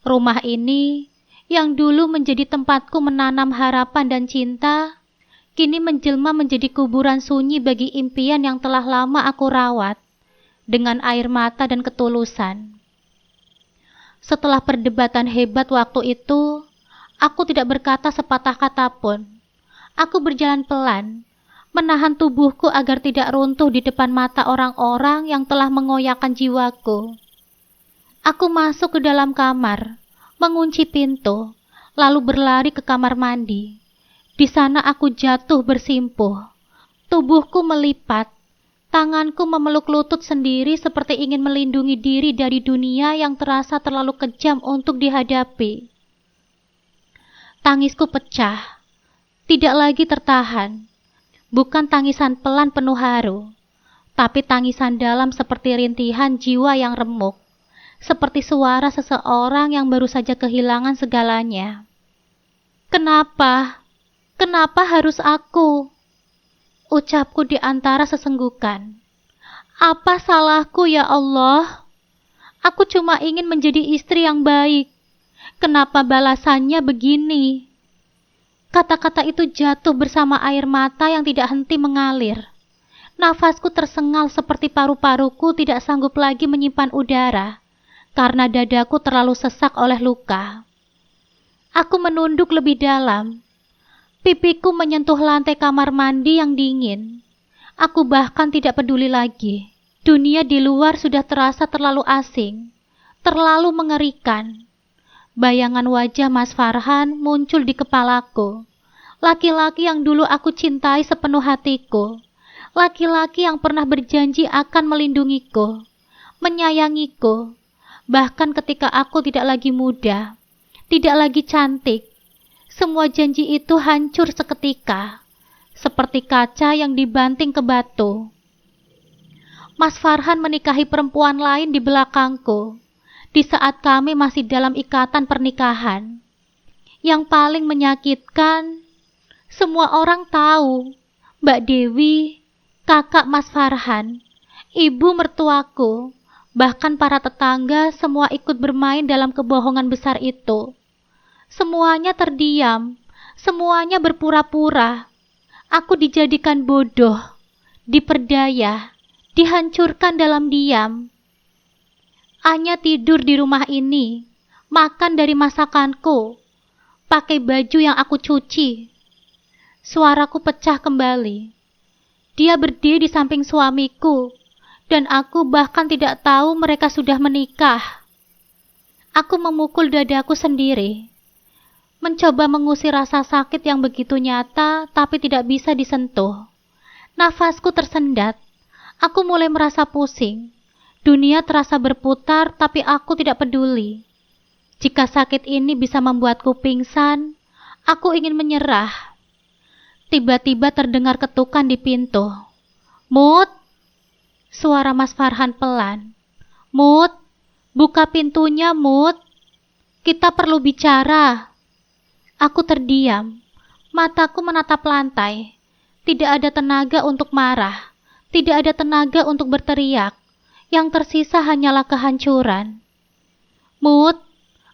Rumah ini, yang dulu menjadi tempatku menanam harapan dan cinta, kini menjelma menjadi kuburan sunyi bagi impian yang telah lama aku rawat, dengan air mata dan ketulusan. Setelah perdebatan hebat waktu itu, Aku tidak berkata sepatah kata pun. Aku berjalan pelan, menahan tubuhku agar tidak runtuh di depan mata orang-orang yang telah mengoyakkan jiwaku. Aku masuk ke dalam kamar, mengunci pintu, lalu berlari ke kamar mandi. Di sana aku jatuh bersimpuh. Tubuhku melipat, tanganku memeluk lutut sendiri seperti ingin melindungi diri dari dunia yang terasa terlalu kejam untuk dihadapi. Tangisku pecah, tidak lagi tertahan. Bukan tangisan pelan penuh haru, tapi tangisan dalam seperti rintihan jiwa yang remuk, seperti suara seseorang yang baru saja kehilangan segalanya. Kenapa? Kenapa harus aku? Ucapku di antara sesenggukan. Apa salahku ya Allah? Aku cuma ingin menjadi istri yang baik. Kenapa balasannya begini? Kata-kata itu jatuh bersama air mata yang tidak henti mengalir. Nafasku tersengal seperti paru-paruku tidak sanggup lagi menyimpan udara, karena dadaku terlalu sesak oleh luka. Aku menunduk lebih dalam. Pipiku menyentuh lantai kamar mandi yang dingin. Aku bahkan tidak peduli lagi. Dunia di luar sudah terasa terlalu asing, terlalu mengerikan. Bayangan wajah Mas Farhan muncul di kepalaku. Laki-laki yang dulu aku cintai sepenuh hatiku. Laki-laki yang pernah berjanji akan melindungiku, menyayangiku. Bahkan ketika aku tidak lagi muda, tidak lagi cantik. Semua janji itu hancur seketika, seperti kaca yang dibanting ke batu. Mas Farhan menikahi perempuan lain di belakangku. Di saat kami masih dalam ikatan pernikahan. Yang paling menyakitkan, semua orang tahu, Mbak Dewi, kakak Mas Farhan, ibu mertuaku, bahkan para tetangga semua ikut bermain dalam kebohongan besar itu. Semuanya terdiam, semuanya berpura-pura. Aku dijadikan bodoh, diperdaya, dihancurkan dalam diam. Anya tidur di rumah ini, makan dari masakanku, pakai baju yang aku cuci. Suaraku pecah kembali. Dia berdiri di samping suamiku, dan aku bahkan tidak tahu mereka sudah menikah. Aku memukul dadaku sendiri, mencoba mengusir rasa sakit yang begitu nyata tapi tidak bisa disentuh. Nafasku tersendat, aku mulai merasa pusing. Dunia terasa berputar, tapi aku tidak peduli. Jika sakit ini bisa membuatku pingsan, aku ingin menyerah. Tiba-tiba terdengar ketukan di pintu. Mut! Suara Mas Farhan pelan. Mut! Buka pintunya, Mut! Kita perlu bicara. Aku terdiam. Mataku menatap lantai. Tidak ada tenaga untuk marah. Tidak ada tenaga untuk berteriak. Yang tersisa hanyalah kehancuran. Mut,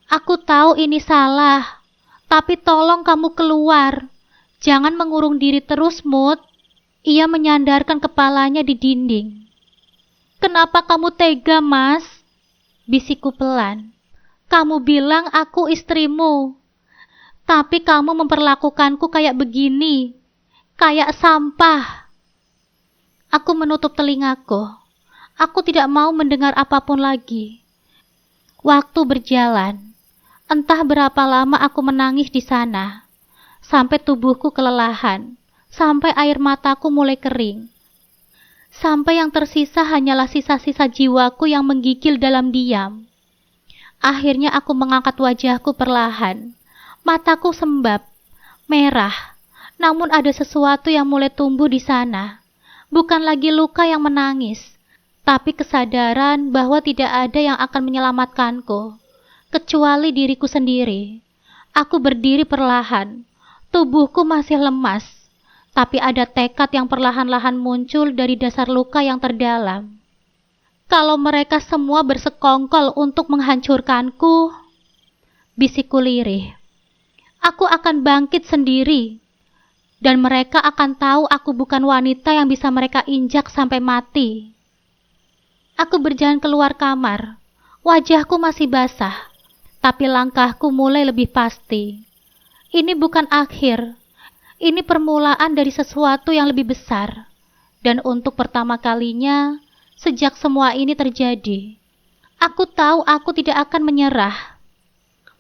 aku tahu ini salah, tapi tolong kamu keluar. Jangan mengurung diri terus, Mut. Ia menyandarkan kepalanya di dinding. Kenapa kamu tega, Mas? Bisikku pelan. Kamu bilang aku istrimu, tapi kamu memperlakukanku kayak begini, kayak sampah. Aku menutup telingaku. Aku tidak mau mendengar apapun lagi. Waktu berjalan. Entah berapa lama aku menangis di sana. Sampai tubuhku kelelahan. Sampai air mataku mulai kering. Sampai yang tersisa hanyalah sisa-sisa jiwaku yang menggigil dalam diam. Akhirnya aku mengangkat wajahku perlahan. Mataku sembab, merah. Namun ada sesuatu yang mulai tumbuh di sana. Bukan lagi luka yang menangis, tapi kesadaran bahwa tidak ada yang akan menyelamatkanku, kecuali diriku sendiri. Aku berdiri perlahan, tubuhku masih lemas, tapi ada tekad yang perlahan-lahan muncul dari dasar luka yang terdalam. Kalau mereka semua bersekongkol untuk menghancurkanku, bisikku lirih, aku akan bangkit sendiri, dan mereka akan tahu aku bukan wanita yang bisa mereka injak sampai mati. Aku berjalan keluar kamar. Wajahku masih basah, tapi langkahku mulai lebih pasti. Ini bukan akhir. Ini permulaan dari sesuatu yang lebih besar. Dan untuk pertama kalinya, sejak semua ini terjadi, aku tahu aku tidak akan menyerah.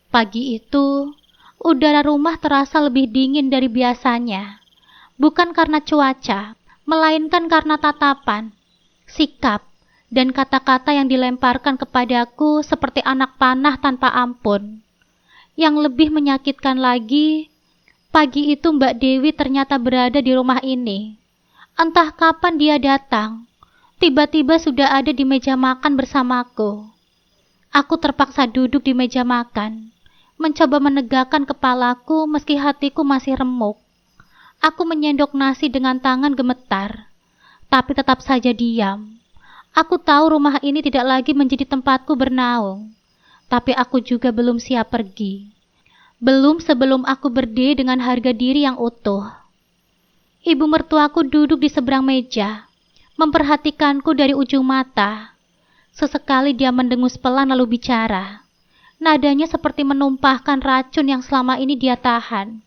Pagi itu, udara rumah terasa lebih dingin dari biasanya. Bukan karena cuaca, melainkan karena tatapan, sikap, dan kata-kata yang dilemparkan kepadaku seperti anak panah tanpa ampun. Yang lebih menyakitkan lagi, pagi itu Mbak Dewi ternyata berada di rumah ini. Entah kapan dia datang, tiba-tiba sudah ada di meja makan bersamaku. Aku terpaksa duduk di meja makan, mencoba menegakkan kepalaku meski hatiku masih remuk. Aku menyendok nasi dengan tangan gemetar, tapi tetap saja diam. Aku tahu rumah ini tidak lagi menjadi tempatku bernaung, tapi aku juga belum siap pergi. Belum sebelum aku berdiri dengan harga diri yang utuh. Ibu mertuaku duduk di seberang meja, memperhatikanku dari ujung mata. Sesekali dia mendengus pelan lalu bicara. Nadanya seperti menumpahkan racun yang selama ini dia tahan.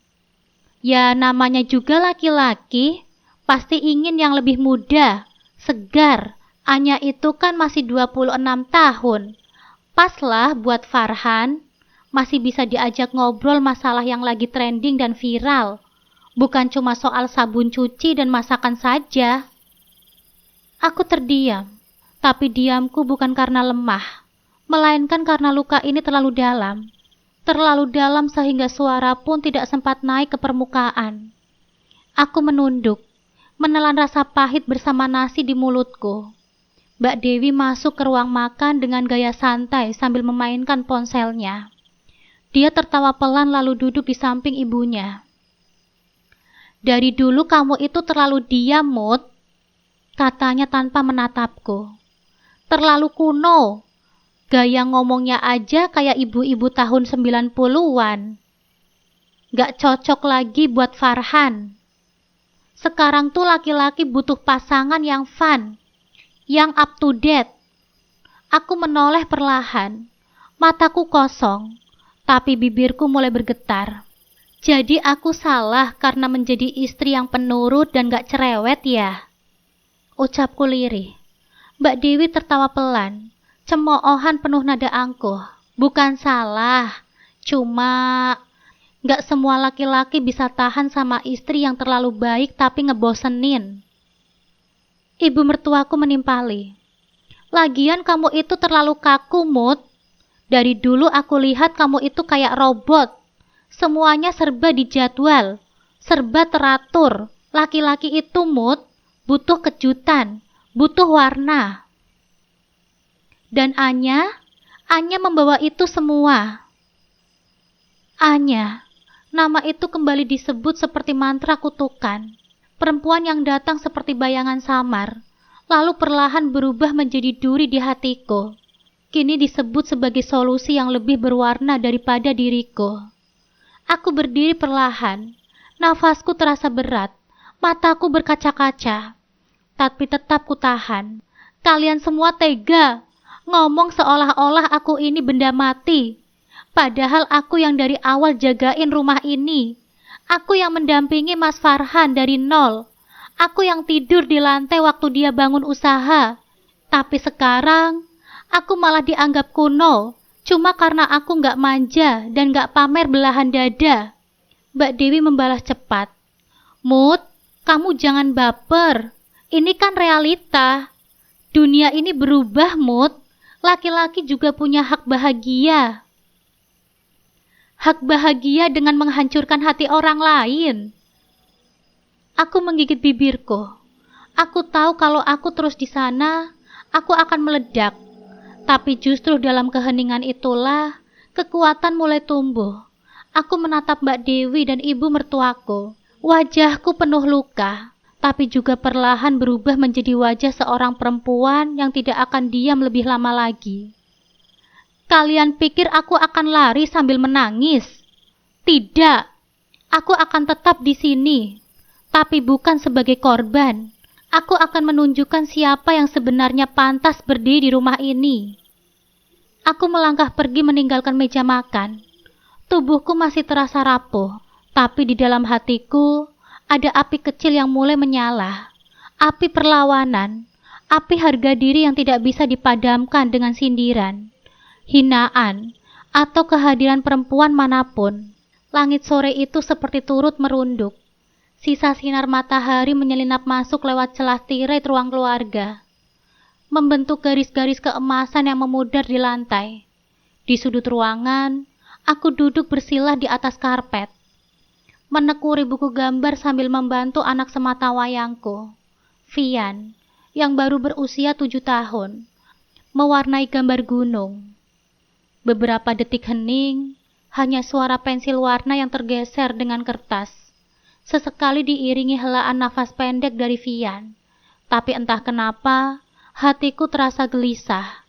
Ya namanya juga laki-laki, pasti ingin yang lebih muda, segar. Anya itu kan masih 26 tahun. Paslah buat Farhan, masih bisa diajak ngobrol masalah yang lagi trending dan viral. Bukan cuma soal sabun cuci dan masakan saja. Aku terdiam, tapi diamku bukan karena lemah, melainkan karena luka ini terlalu dalam. Terlalu dalam sehingga suara pun tidak sempat naik ke permukaan. Aku menunduk, menelan rasa pahit bersama nasi di mulutku. Mbak Dewi masuk ke ruang makan dengan gaya santai sambil memainkan ponselnya. Dia tertawa pelan lalu duduk di samping ibunya. Dari dulu kamu itu terlalu diam, Mut, katanya tanpa menatapku. Terlalu kuno. Gaya ngomongnya aja kayak ibu-ibu tahun 90-an. Gak cocok lagi buat Farhan. Sekarang tuh laki-laki butuh pasangan yang fun, yang up to date. Aku menoleh perlahan. Mataku kosong, tapi bibirku mulai bergetar. Jadi aku salah karena menjadi istri yang penurut dan gak cerewet ya? Ucapku lirih. Mbak Dewi tertawa pelan. Cemoohan penuh nada angkuh. Bukan salah, cuma gak semua laki-laki bisa tahan sama istri yang terlalu baik tapi ngebosenin. Ibu mertuaku menimpali. Lagian kamu itu terlalu kaku, Mut. Dari dulu aku lihat kamu itu kayak robot. Semuanya serba dijadwal, serba teratur. Laki-laki itu, Mut, butuh kejutan, butuh warna. Dan Anya membawa itu semua. Anya, nama itu kembali disebut seperti mantra kutukan. Perempuan yang datang seperti bayangan samar, lalu perlahan berubah menjadi duri di hatiku. Kini disebut sebagai solusi yang lebih berwarna daripada diriku. Aku berdiri perlahan, nafasku terasa berat, mataku berkaca-kaca. Tapi tetap kutahan. Kalian semua tega. Ngomong seolah-olah aku ini benda mati. Padahal aku yang dari awal jagain rumah ini. Aku yang mendampingi Mas Farhan dari nol. Aku yang tidur di lantai waktu dia bangun usaha. Tapi sekarang, aku malah dianggap kuno. Cuma karena aku gak manja dan gak pamer belahan dada. Mbak Dewi membalas cepat. Mut, kamu jangan baper. Ini kan realita. Dunia ini berubah, Mut. Laki-laki juga punya hak bahagia. Hak bahagia dengan menghancurkan hati orang lain. Aku menggigit bibirku. Aku tahu kalau aku terus di sana, aku akan meledak. Tapi justru dalam keheningan itulah, kekuatan mulai tumbuh. Aku menatap Mbak Dewi dan ibu mertuaku. Wajahku penuh luka. Tapi juga perlahan berubah menjadi wajah seorang perempuan yang tidak akan diam lebih lama lagi. Kalian pikir aku akan lari sambil menangis? Tidak, aku akan tetap di sini, tapi bukan sebagai korban. Aku akan menunjukkan siapa yang sebenarnya pantas berdiri di rumah ini. Aku melangkah pergi meninggalkan meja makan. Tubuhku masih terasa rapuh, Tapi di dalam hatiku ada api kecil yang mulai menyala, api perlawanan, api harga diri yang tidak bisa dipadamkan dengan sindiran, hinaan, atau kehadiran perempuan manapun. Langit sore itu seperti turut merunduk. Sisa sinar matahari menyelinap masuk lewat celah tirai ruang keluarga, membentuk garis-garis keemasan yang memudar di lantai. Di sudut ruangan, aku duduk bersila di atas karpet, menekuni buku gambar sambil membantu anak sematawayangku, Vian, yang baru berusia 7 tahun, mewarnai gambar gunung. Beberapa detik hening, hanya suara pensil warna yang tergeser dengan kertas. Sesekali diiringi helaan nafas pendek dari Vian. Tapi entah kenapa, hatiku terasa gelisah.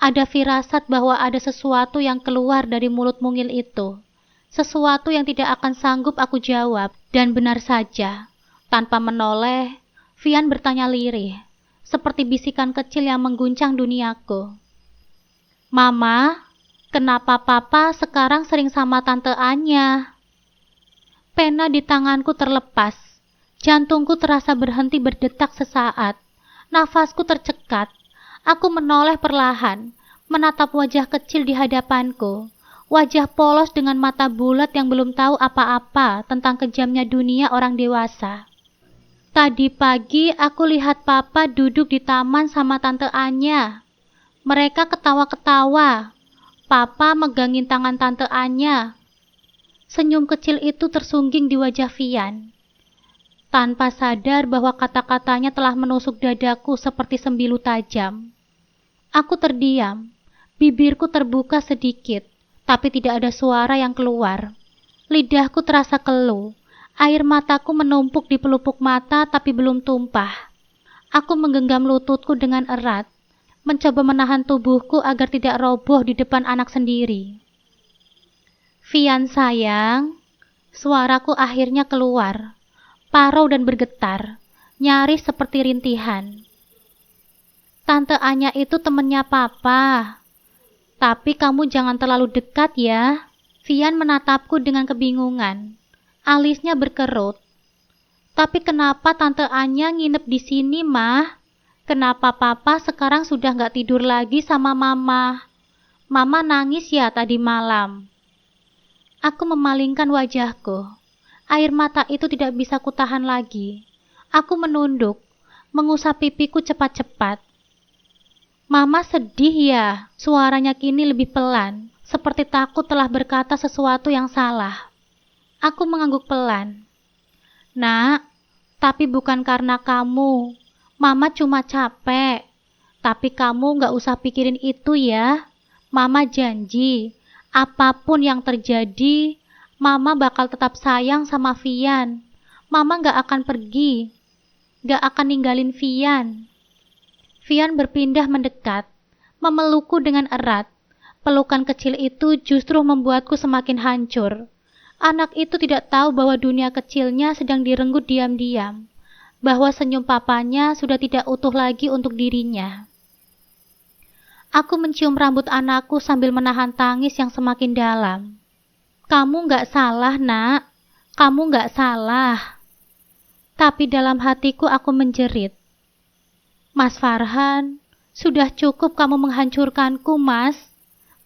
Ada firasat bahwa ada sesuatu yang keluar dari mulut mungil itu. Sesuatu yang tidak akan sanggup aku jawab. Dan benar saja, tanpa menoleh, Vian bertanya lirih, seperti bisikan kecil yang mengguncang duniaku. "Mama, kenapa Papa sekarang sering sama Tante Anya?" Pena di tanganku terlepas. Jantungku terasa berhenti berdetak sesaat. Nafasku tercekat. Aku menoleh perlahan, menatap wajah kecil di hadapanku. Wajah polos dengan mata bulat yang belum tahu apa-apa tentang kejamnya dunia orang dewasa. "Tadi pagi aku lihat Papa duduk di taman sama Tante Anya. Mereka ketawa-ketawa. Papa megangin tangan Tante Anya." Senyum kecil itu tersungging di wajah Vian. Tanpa sadar bahwa kata-katanya telah menusuk dadaku seperti sembilu tajam. Aku terdiam, bibirku terbuka sedikit, tapi tidak ada suara yang keluar. Lidahku terasa keluh, air mataku menumpuk di pelupuk mata tapi belum tumpah. Aku menggenggam lututku dengan erat, mencoba menahan tubuhku agar tidak roboh di depan anak sendiri. "Vian sayang," suaraku akhirnya keluar, parau dan bergetar, nyaris seperti rintihan. "Tante Anya itu temennya Papa. Tapi kamu jangan terlalu dekat ya." Vian menatapku dengan kebingungan. Alisnya berkerut. "Tapi kenapa Tante Anya nginep di sini, Mah? Kenapa Papa sekarang sudah gak tidur lagi sama Mama? Mama nangis ya tadi malam." Aku memalingkan wajahku. Air mata itu tidak bisa kutahan lagi. Aku menunduk, mengusap pipiku cepat-cepat. "Mama sedih ya?" Suaranya kini lebih pelan, seperti takut telah berkata sesuatu yang salah. Aku mengangguk pelan. "Nak, tapi bukan karena kamu. Mama cuma capek. Tapi kamu gak usah pikirin itu ya. Mama janji, apapun yang terjadi, Mama bakal tetap sayang sama Vian. Mama gak akan pergi, gak akan ninggalin Vian." Vian berpindah mendekat, memelukku dengan erat. Pelukan kecil itu justru membuatku semakin hancur. Anak itu tidak tahu bahwa dunia kecilnya sedang direnggut diam-diam, bahwa senyum papanya sudah tidak utuh lagi untuk dirinya. Aku mencium rambut anakku sambil menahan tangis yang semakin dalam. "Kamu gak salah, Nak. Kamu gak salah." Tapi dalam hatiku aku menjerit. "Mas Farhan, sudah cukup kamu menghancurkanku, Mas.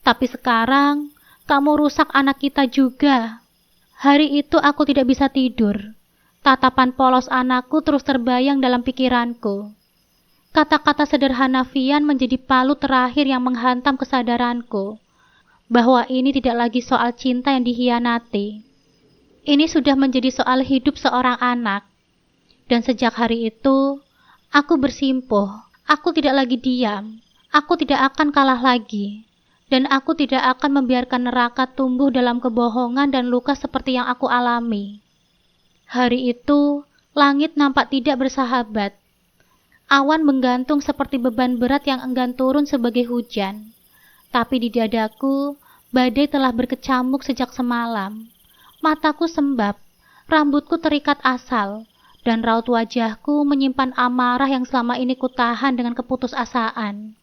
Tapi sekarang, kamu rusak anak kita juga." Hari itu aku tidak bisa tidur. Tatapan polos anakku terus terbayang dalam pikiranku. Kata-kata sederhana Vian menjadi palu terakhir yang menghantam kesadaranku, bahwa ini tidak lagi soal cinta yang dihianati. Ini sudah menjadi soal hidup seorang anak. Dan sejak hari itu, aku bersimpuh. Aku tidak lagi diam. Aku tidak akan kalah lagi. Dan aku tidak akan membiarkan neraka tumbuh dalam kebohongan dan luka seperti yang aku alami. Hari itu, langit nampak tidak bersahabat. Awan menggantung seperti beban berat yang enggan turun sebagai hujan. Tapi di dadaku, badai telah berkecamuk sejak semalam. Mataku sembab, rambutku terikat asal, dan raut wajahku menyimpan amarah yang selama ini kutahan dengan keputusasaan.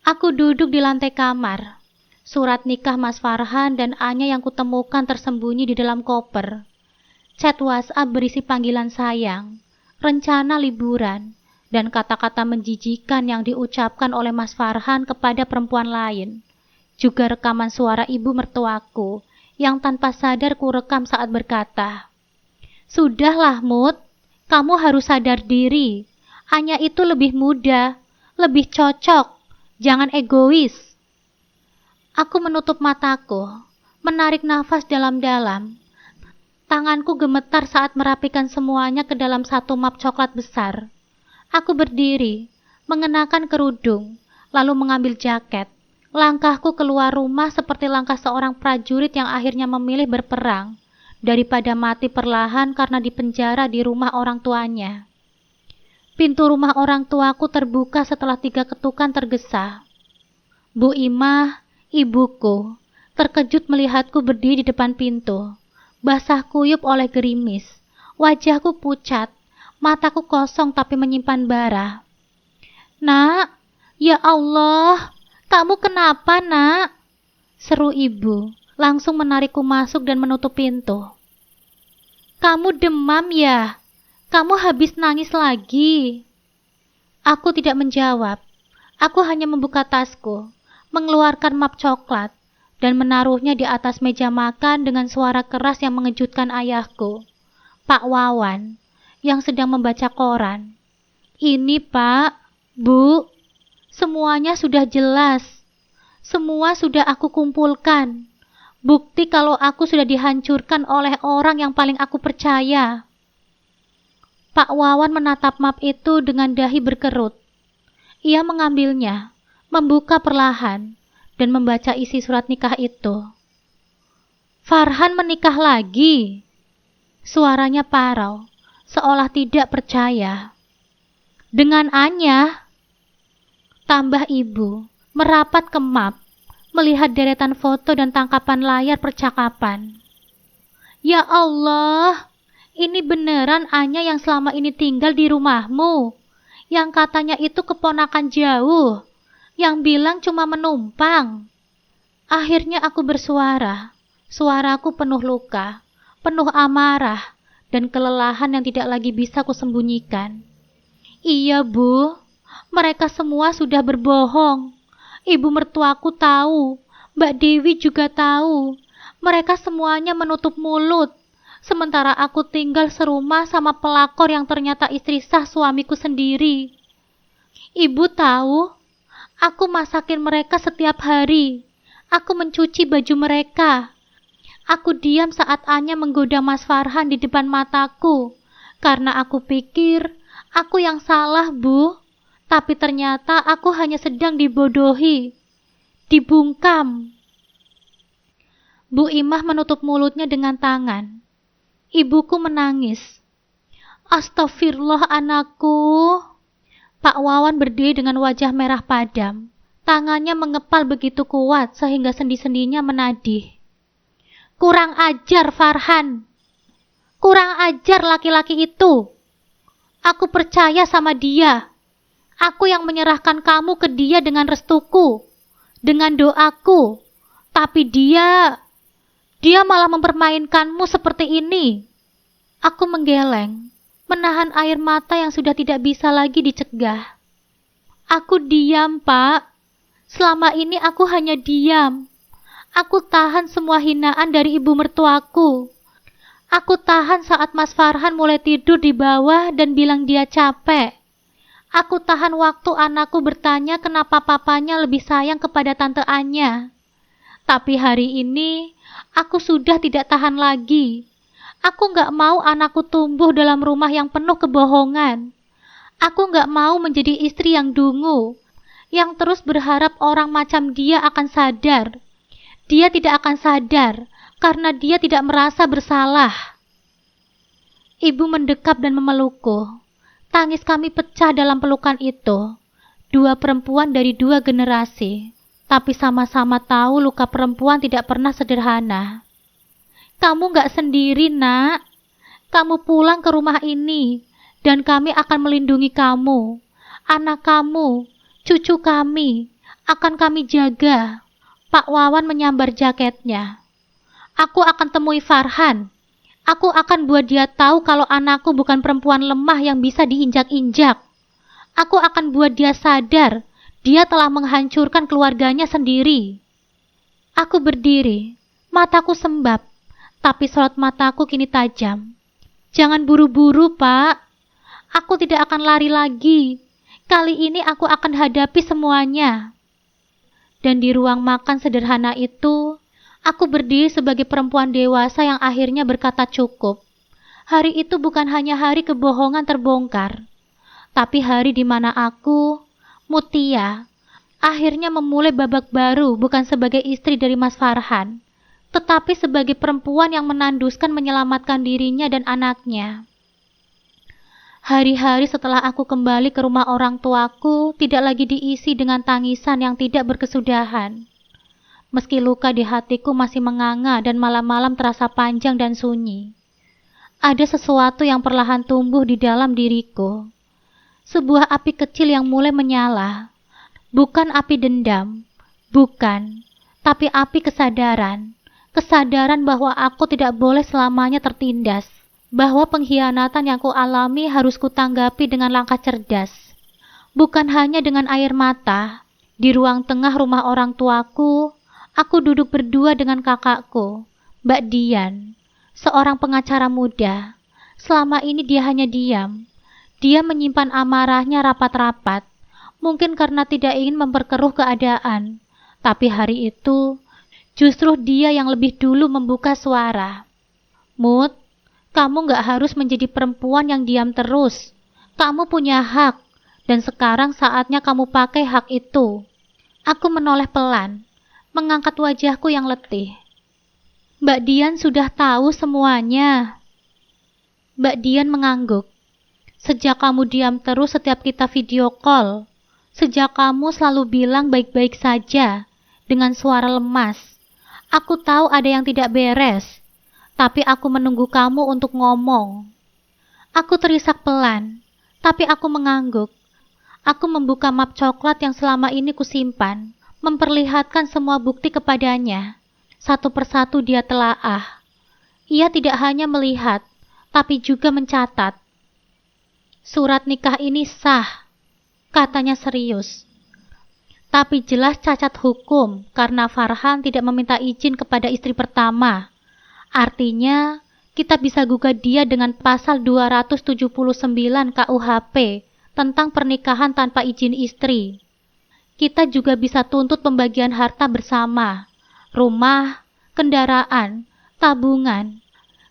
Aku duduk di lantai kamar, surat nikah Mas Farhan dan Anya yang kutemukan tersembunyi di dalam koper, chat WhatsApp berisi panggilan sayang, rencana liburan, dan kata-kata menjijikan yang diucapkan oleh Mas Farhan kepada perempuan lain. Juga rekaman suara ibu mertuaku yang tanpa sadar kurekam saat berkata, "Sudahlah Mut, kamu harus sadar diri. Anya itu lebih muda, lebih cocok. Jangan egois." Aku menutup mataku, menarik nafas dalam-dalam. Tanganku gemetar saat merapikan semuanya ke dalam satu map coklat besar. Aku berdiri, mengenakan kerudung, lalu mengambil jaket. Langkahku keluar rumah seperti langkah seorang prajurit yang akhirnya memilih berperang daripada mati perlahan karena dipenjara di rumah orang tuanya. Pintu rumah orang tuaku terbuka setelah 3 ketukan tergesa. Bu Imah, ibuku, terkejut melihatku berdiri di depan pintu, basah kuyup oleh gerimis. Wajahku pucat, mataku kosong tapi menyimpan bara. "Nak, ya Allah, kamu kenapa, Nak?" seru ibu, langsung menarikku masuk dan menutup pintu. "Kamu demam ya? Kamu habis nangis lagi?" Aku tidak menjawab. Aku hanya membuka tasku, mengeluarkan map coklat, dan menaruhnya di atas meja makan dengan suara keras yang mengejutkan ayahku, Pak Wawan, yang sedang membaca koran. "Ini Pak, Bu, semuanya sudah jelas. Semua sudah aku kumpulkan. Bukti kalau aku sudah dihancurkan oleh orang yang paling aku percaya." Pak Wawan menatap map itu dengan dahi berkerut. Ia mengambilnya, membuka perlahan, dan membaca isi surat nikah itu. "Farhan menikah lagi?" Suaranya parau, seolah tidak percaya. "Dengan Anya?" tambah ibu, merapat ke map, melihat deretan foto dan tangkapan layar percakapan. "Ya Allah, ini beneran Anya yang selama ini tinggal di rumahmu, yang katanya itu keponakan jauh, yang bilang cuma menumpang." Akhirnya aku bersuara. Suaraku penuh luka, penuh amarah, dan kelelahan yang tidak lagi bisa kusembunyikan. "Iya Bu, mereka semua sudah berbohong. Ibu mertuaku tahu, Mbak Dewi juga tahu. Mereka semuanya menutup mulut. Sementara aku tinggal serumah sama pelakor yang ternyata istri sah suamiku sendiri. Ibu tahu, aku masakin mereka setiap hari. Aku mencuci baju mereka. Aku diam saat Anya menggoda Mas Farhan di depan mataku, karena aku pikir aku yang salah, Bu. Tapi ternyata aku hanya sedang dibodohi, dibungkam." Bu Imah menutup mulutnya dengan tangan. Ibuku menangis. "Astagfirullah anakku." Pak Wawan berdiri dengan wajah merah padam. Tangannya mengepal begitu kuat sehingga sendi-sendinya menadih. "Kurang ajar Farhan. Kurang ajar laki-laki itu. Aku percaya sama dia. Aku yang menyerahkan kamu ke dia dengan restuku, dengan doaku. Tapi dia malah mempermainkanmu seperti ini." Aku menggeleng, menahan air mata yang sudah tidak bisa lagi dicegah. Aku diam, Pak. Selama ini aku hanya diam. Aku tahan semua hinaan dari ibu mertuaku. Aku tahan saat Mas Farhan mulai tidur di bawah dan bilang dia capek. Aku tahan waktu anakku bertanya kenapa papanya lebih sayang kepada Tante Anya. Tapi hari ini, aku sudah tidak tahan lagi. Aku gak mau anakku tumbuh dalam rumah yang penuh kebohongan. Aku gak mau menjadi istri yang dungu, yang terus berharap orang macam dia akan sadar. Dia tidak akan sadar, karena dia tidak merasa bersalah. Ibu mendekap dan memelukku. Tangis kami pecah dalam pelukan itu. 2 perempuan dari 2 generasi, tapi sama-sama tahu luka perempuan tidak pernah sederhana. "Kamu gak sendiri, Nak. Kamu pulang ke rumah ini, dan kami akan melindungi kamu. Anak kamu, cucu kami, akan kami jaga. Pak Wawan menyambar jaketnya. Aku akan temui Farhan. Aku akan buat dia tahu kalau anakku bukan perempuan lemah yang bisa diinjak-injak. Aku akan buat dia sadar dia telah menghancurkan keluarganya sendiri. Aku berdiri, mataku sembab, tapi sorot mataku kini tajam. Jangan buru-buru, Pak. Aku tidak akan lari lagi. Kali ini aku akan hadapi semuanya. Dan di ruang makan sederhana itu, aku berdiri sebagai perempuan dewasa yang akhirnya berkata cukup. Hari itu bukan hanya hari kebohongan terbongkar, tapi hari di mana aku, Mutia, akhirnya memulai babak baru bukan sebagai istri dari Mas Farhan, tetapi sebagai perempuan yang menanduskan menyelamatkan dirinya dan anaknya. Hari-hari setelah aku kembali ke rumah orang tuaku tidak lagi diisi dengan tangisan yang tidak berkesudahan. Meski luka di hatiku masih menganga dan malam-malam terasa panjang dan sunyi, ada sesuatu yang perlahan tumbuh di dalam diriku. Sebuah api kecil yang mulai menyala. Bukan api dendam, bukan, tapi api kesadaran. Kesadaran bahwa aku tidak boleh selamanya tertindas. Bahwa pengkhianatan yang kualami harus kutanggapi dengan langkah cerdas. Bukan hanya dengan air mata. Di ruang tengah rumah orang tuaku, aku duduk berdua dengan kakakku, Mbak Dian, seorang pengacara muda. Selama ini dia hanya diam. Dia menyimpan amarahnya rapat-rapat, mungkin karena tidak ingin memperkeruh keadaan. Tapi hari itu, justru dia yang lebih dulu membuka suara. Mut, kamu gak harus menjadi perempuan yang diam terus. Kamu punya hak, dan sekarang saatnya kamu pakai hak itu. Aku menoleh pelan, mengangkat wajahku yang letih. Mbak Dian sudah tahu semuanya. Mbak Dian mengangguk. Sejak kamu diam terus setiap kita video call, sejak kamu selalu bilang baik-baik saja, dengan suara lemas. Aku tahu ada yang tidak beres. Tapi aku menunggu kamu untuk ngomong. Aku terisak pelan, tapi aku mengangguk. Aku membuka map coklat yang selama ini kusimpan, memperlihatkan semua bukti kepadanya. Satu persatu dia telaah. Ia tidak hanya melihat, tapi juga mencatat. Surat nikah ini sah, katanya serius. Tapi jelas cacat hukum karena Farhan tidak meminta izin kepada istri pertama. Artinya, kita bisa gugat dia dengan pasal 279 KUHP tentang pernikahan tanpa izin istri. Kita juga bisa tuntut pembagian harta bersama, rumah, kendaraan, tabungan.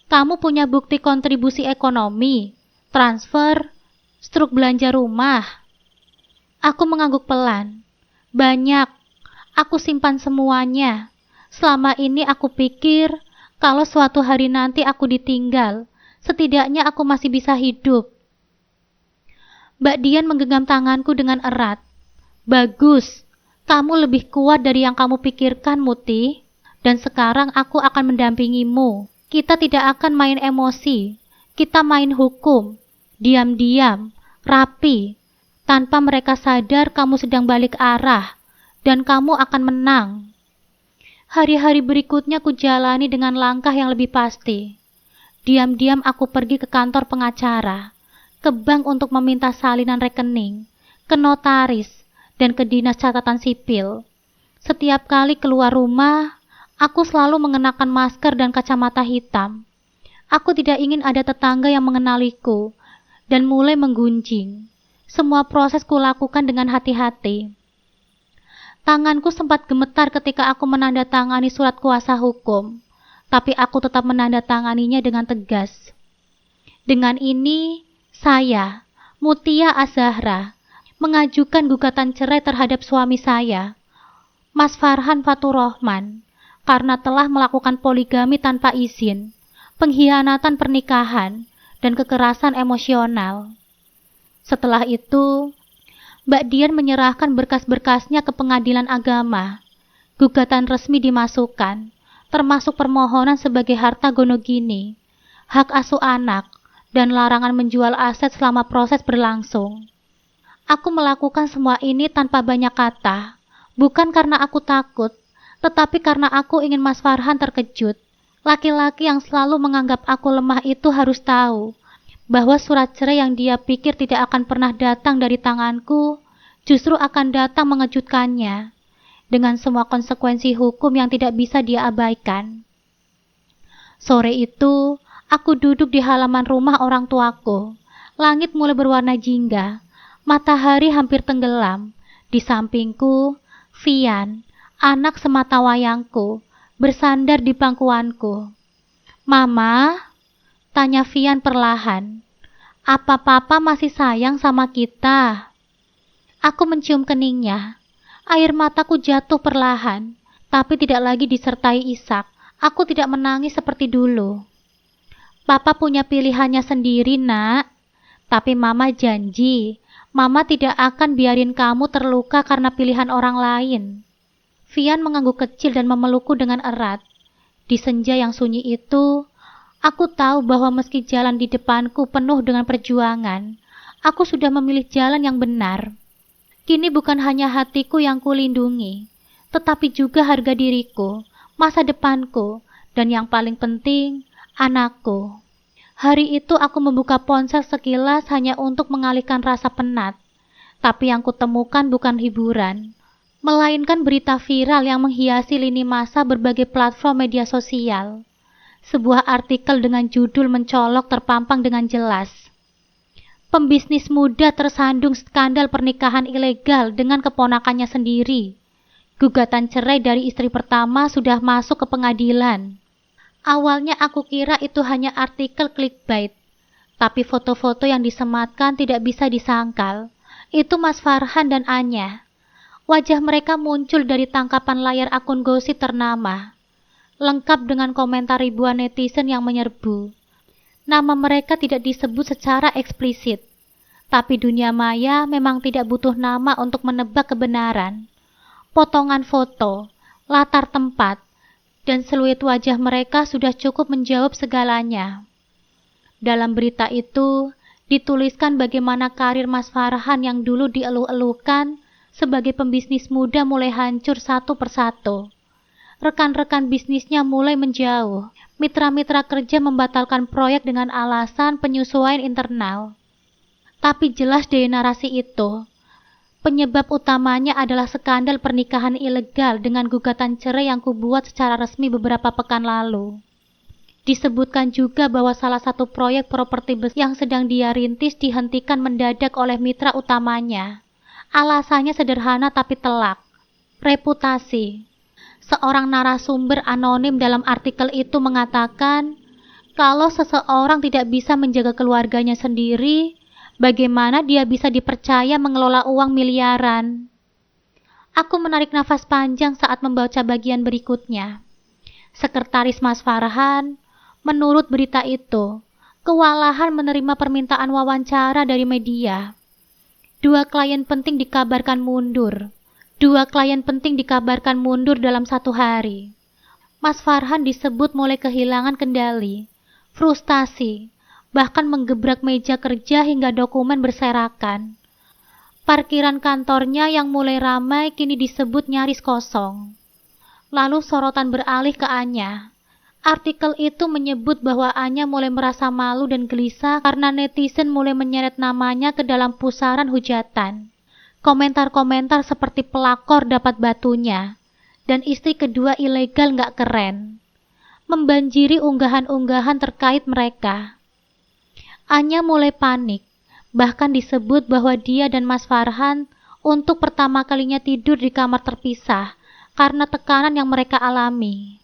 Kamu punya bukti kontribusi ekonomi, transfer, struk belanja rumah. Aku mengangguk pelan. Banyak, aku simpan semuanya. Selama ini aku pikir, kalau suatu hari nanti aku ditinggal, setidaknya aku masih bisa hidup. Mbak Dian menggenggam tanganku dengan erat. Bagus, kamu lebih kuat dari yang kamu pikirkan, Muti. Dan sekarang aku akan mendampingimu. Kita tidak akan main emosi. Kita main hukum. Diam-diam, rapi. Tanpa mereka sadar kamu sedang balik arah. Dan kamu akan menang. Hari-hari berikutnya ku jalani dengan langkah yang lebih pasti. Diam-diam aku pergi ke kantor pengacara, ke bank untuk meminta salinan rekening, ke notaris, dan ke dinas catatan sipil. Setiap kali keluar rumah, aku selalu mengenakan masker dan kacamata hitam. Aku tidak ingin ada tetangga yang mengenaliku, dan mulai menggunjing. Semua proses kulakukan dengan hati-hati. Tanganku sempat gemetar ketika aku menandatangani surat kuasa hukum, tapi aku tetap menandatanganinya dengan tegas. Dengan ini, saya, Mutia Azahra, mengajukan gugatan cerai terhadap suami saya, Mas Farhan Faturrahman, karena telah melakukan poligami tanpa izin, pengkhianatan pernikahan, dan kekerasan emosional. Setelah itu, Mbak Dian menyerahkan berkas-berkasnya ke pengadilan agama. Gugatan resmi dimasukkan, termasuk permohonan sebagai harta gonogini, hak asuh anak, dan larangan menjual aset selama proses berlangsung. Aku melakukan semua ini tanpa banyak kata, bukan karena aku takut, Tetapi karena aku ingin Mas Farhan terkejut, laki-laki yang selalu menganggap aku lemah itu harus tahu bahwa surat cerai yang dia pikir tidak akan pernah datang dari tanganku, justru akan datang mengejutkannya, dengan semua konsekuensi hukum yang tidak bisa dia abaikan. Sore itu, aku duduk di halaman rumah orang tuaku. Langit mulai berwarna jingga, matahari hampir tenggelam. Di sampingku, Vian, anak sematawayangku, bersandar di pangkuanku. "Mama?" tanya Vian perlahan. "Apa papa masih sayang sama kita?" Aku mencium keningnya. Air mataku jatuh perlahan, tapi tidak lagi disertai isak. Aku tidak menangis seperti dulu. "Papa punya pilihannya sendiri, Nak. Tapi Mama janji, Mama tidak akan biarin kamu terluka karena pilihan orang lain." Vian mengangguk kecil dan memelukku dengan erat. Di senja yang sunyi itu, aku tahu bahwa meski jalan di depanku penuh dengan perjuangan, aku sudah memilih jalan yang benar. Kini bukan hanya hatiku yang kulindungi, tetapi juga harga diriku, masa depanku, dan yang paling penting, anakku. Hari itu aku membuka ponsel sekilas hanya untuk mengalihkan rasa penat. Tapi yang kutemukan bukan hiburan, melainkan berita viral yang menghiasi lini masa berbagai platform media sosial. Sebuah artikel dengan judul mencolok terpampang dengan jelas. "Pembisnis muda tersandung skandal pernikahan ilegal dengan keponakannya sendiri. Gugatan cerai dari istri pertama sudah masuk ke pengadilan." Awalnya aku kira itu hanya artikel clickbait, tapi foto-foto yang disematkan tidak bisa disangkal. Itu Mas Farhan dan Anya. Wajah mereka muncul dari tangkapan layar akun gosip ternama, lengkap dengan komentar ribuan netizen yang menyerbu. Nama mereka tidak disebut secara eksplisit, tapi dunia maya memang tidak butuh nama untuk menebak kebenaran. Potongan foto, latar tempat, dan seluit wajah mereka sudah cukup menjawab segalanya. Dalam berita itu, dituliskan bagaimana karir Mas Farhan yang dulu dieluh-elukan sebagai pembisnis muda mulai hancur satu persatu. Rekan-rekan bisnisnya mulai menjauh. Mitra-mitra kerja membatalkan proyek dengan alasan penyesuaian internal. Tapi jelas dari narasi itu, penyebab utamanya adalah skandal pernikahan ilegal dengan gugatan cerai yang kubuat secara resmi beberapa pekan lalu. Disebutkan juga bahwa salah satu proyek properti yang sedang dia rintis dihentikan mendadak oleh mitra utamanya. Alasannya sederhana tapi telak. Reputasi. Seorang narasumber anonim dalam artikel itu mengatakan, kalau seseorang tidak bisa menjaga keluarganya sendiri, bagaimana dia bisa dipercaya mengelola uang miliaran? Aku menarik nafas panjang saat membaca bagian berikutnya. Sekretaris Mas Farhan, menurut berita itu, kewalahan menerima permintaan wawancara dari media. Dua klien penting dikabarkan mundur dalam satu hari. Mas Farhan disebut mulai kehilangan kendali, frustasi, bahkan menggebrak meja kerja hingga dokumen berserakan. Parkiran kantornya yang mulai ramai kini disebut nyaris kosong. Lalu sorotan beralih ke Anya. Artikel itu menyebut bahwa Anya mulai merasa malu dan gelisah karena netizen mulai menyeret namanya ke dalam pusaran hujatan. Komentar-komentar seperti pelakor dapat batunya, dan istri kedua ilegal nggak keren, membanjiri unggahan-unggahan terkait mereka. Anya mulai panik, bahkan disebut bahwa dia dan Mas Farhan untuk pertama kalinya tidur di kamar terpisah karena tekanan yang mereka alami.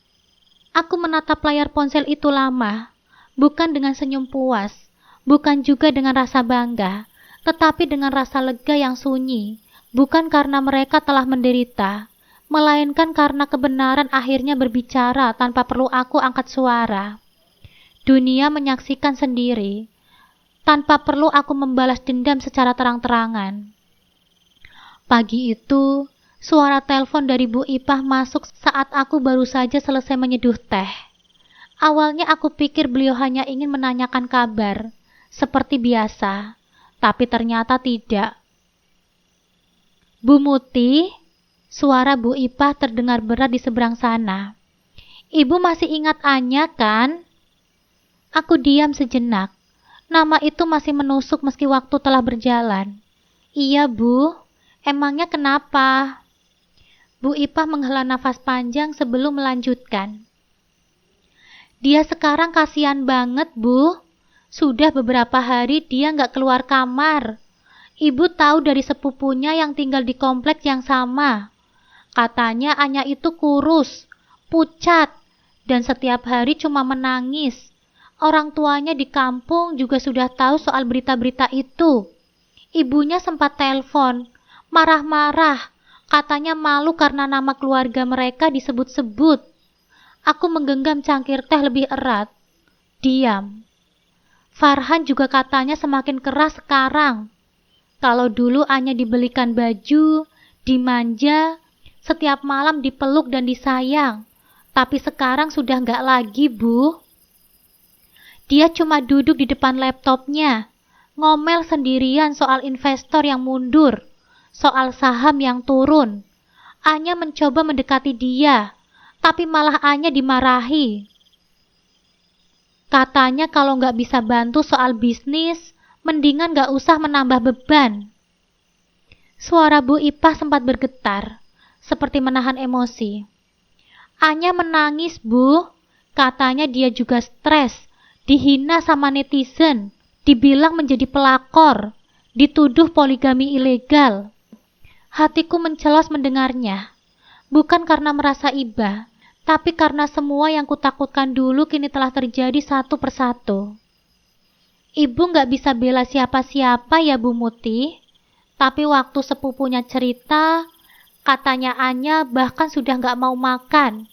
Aku menatap layar ponsel itu lama, bukan dengan senyum puas, bukan juga dengan rasa bangga, tetapi dengan rasa lega yang sunyi, bukan karena mereka telah menderita, melainkan karena kebenaran akhirnya berbicara tanpa perlu aku angkat suara. Dunia menyaksikan sendiri, tanpa perlu aku membalas dendam secara terang-terangan. Pagi itu, suara telepon dari Bu Ipah masuk saat aku baru saja selesai menyeduh teh. Awalnya aku pikir beliau hanya ingin menanyakan kabar, seperti biasa. Tapi ternyata tidak. "Bu Muti?" Suara Bu Ipah terdengar berat di seberang sana. Ibu masih ingat Anya kan? Aku diam sejenak. Nama itu masih menusuk meski waktu telah berjalan. Iya Bu, emangnya kenapa? Bu Ipah menghela nafas panjang sebelum melanjutkan. Dia sekarang kasihan banget Bu. Sudah beberapa hari dia nggak keluar kamar. Ibu tahu dari sepupunya yang tinggal di kompleks yang sama. Katanya Anya itu kurus, pucat, dan setiap hari cuma menangis. Orang tuanya di kampung juga sudah tahu soal berita-berita itu. Ibunya sempat telepon, marah-marah, katanya malu karena nama keluarga mereka disebut-sebut. Aku menggenggam cangkir teh lebih erat. Diam. Farhan juga katanya semakin keras sekarang. Kalau dulu Anya dibelikan baju, dimanja, setiap malam dipeluk dan disayang. Tapi sekarang sudah nggak lagi, Bu. Dia cuma duduk di depan laptopnya, ngomel sendirian soal investor yang mundur, soal saham yang turun. Anya mencoba mendekati dia, tapi malah Anya dimarahi. Katanya kalau nggak bisa bantu soal bisnis, mendingan nggak usah menambah beban. Suara Bu Ipah sempat bergetar, seperti menahan emosi. Anya menangis, Bu. Katanya dia juga stres, dihina sama netizen, dibilang menjadi pelakor, dituduh poligami ilegal. Hatiku mencelos mendengarnya, bukan karena merasa iba, tapi karena semua yang kutakutkan dulu kini telah terjadi satu persatu. Ibu nggak bisa bela siapa-siapa ya Bu Muti, tapi waktu sepupunya cerita, katanya Anya bahkan sudah nggak mau makan,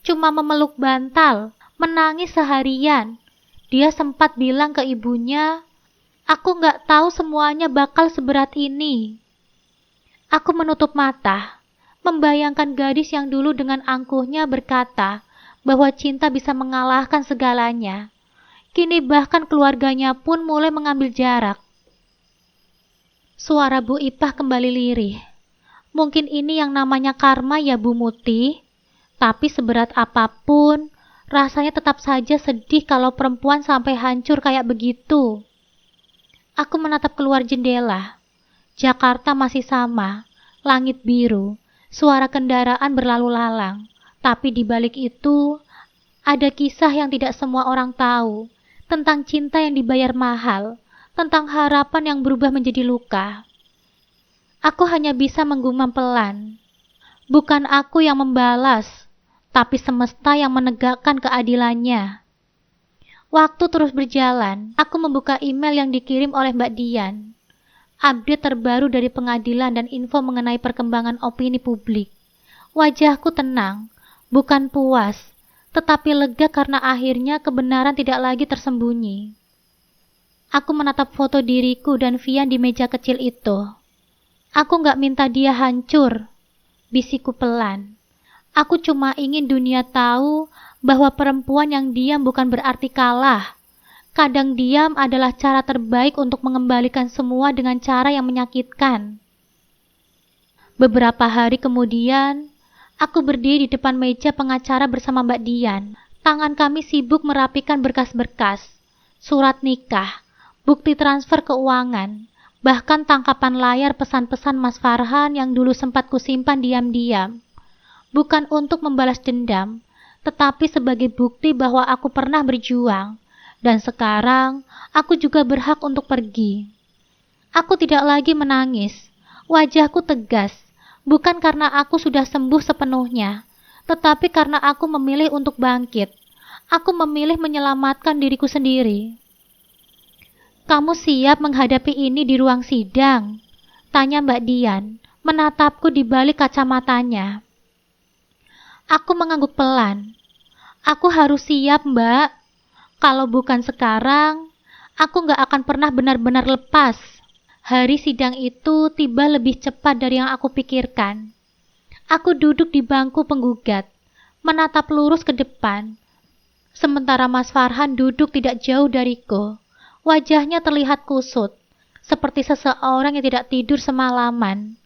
cuma memeluk bantal, menangis seharian. Dia sempat bilang ke ibunya, aku nggak tahu semuanya bakal seberat ini. Aku menutup mata, membayangkan gadis yang dulu dengan angkuhnya berkata bahwa cinta bisa mengalahkan segalanya. Kini bahkan keluarganya pun mulai mengambil jarak. Suara Bu Ipah kembali lirih. Mungkin ini yang namanya karma ya Bu Muti. Tapi seberat apapun, rasanya tetap saja sedih kalau perempuan sampai hancur kayak begitu. Aku menatap keluar jendela. Jakarta masih sama, langit biru, suara kendaraan berlalu lalang. Tapi di balik itu, ada kisah yang tidak semua orang tahu, tentang cinta yang dibayar mahal, tentang harapan yang berubah menjadi luka. Aku hanya bisa menggumam pelan. Bukan aku yang membalas, tapi semesta yang menegakkan keadilannya. Waktu terus berjalan, aku membuka email yang dikirim oleh Mbak Dian. Update terbaru dari pengadilan dan info mengenai perkembangan opini publik. Wajahku tenang, bukan puas, tetapi lega karena akhirnya kebenaran tidak lagi tersembunyi. Aku menatap foto diriku dan Vian di meja kecil itu. Aku gak minta dia hancur, bisikku pelan. Aku cuma ingin dunia tahu bahwa perempuan yang diam bukan berarti kalah. Kadang diam adalah cara terbaik untuk mengembalikan semua dengan cara yang menyakitkan. Beberapa hari kemudian, aku berdiri di depan meja pengacara bersama Mbak Dian. Tangan kami sibuk merapikan berkas-berkas, surat nikah, bukti transfer keuangan, bahkan tangkapan layar pesan-pesan Mas Farhan yang dulu sempat kusimpan diam-diam. Bukan untuk membalas dendam, tetapi sebagai bukti bahwa aku pernah berjuang, dan sekarang aku juga berhak untuk pergi. Aku tidak lagi menangis, wajahku tegas, bukan karena aku sudah sembuh sepenuhnya, tetapi karena aku memilih untuk bangkit. Aku memilih menyelamatkan diriku sendiri. Kamu siap menghadapi ini di ruang sidang? Tanya Mbak Dian, menatapku di balik kacamatanya. Aku mengangguk pelan. Aku harus siap, Mbak. Kalau bukan sekarang, aku gak akan pernah benar-benar lepas. Hari sidang itu tiba lebih cepat dari yang aku pikirkan. Aku duduk di bangku penggugat, menatap lurus ke depan. Sementara Mas Farhan duduk tidak jauh dariku. Wajahnya terlihat kusut, seperti seseorang yang tidak tidur semalaman.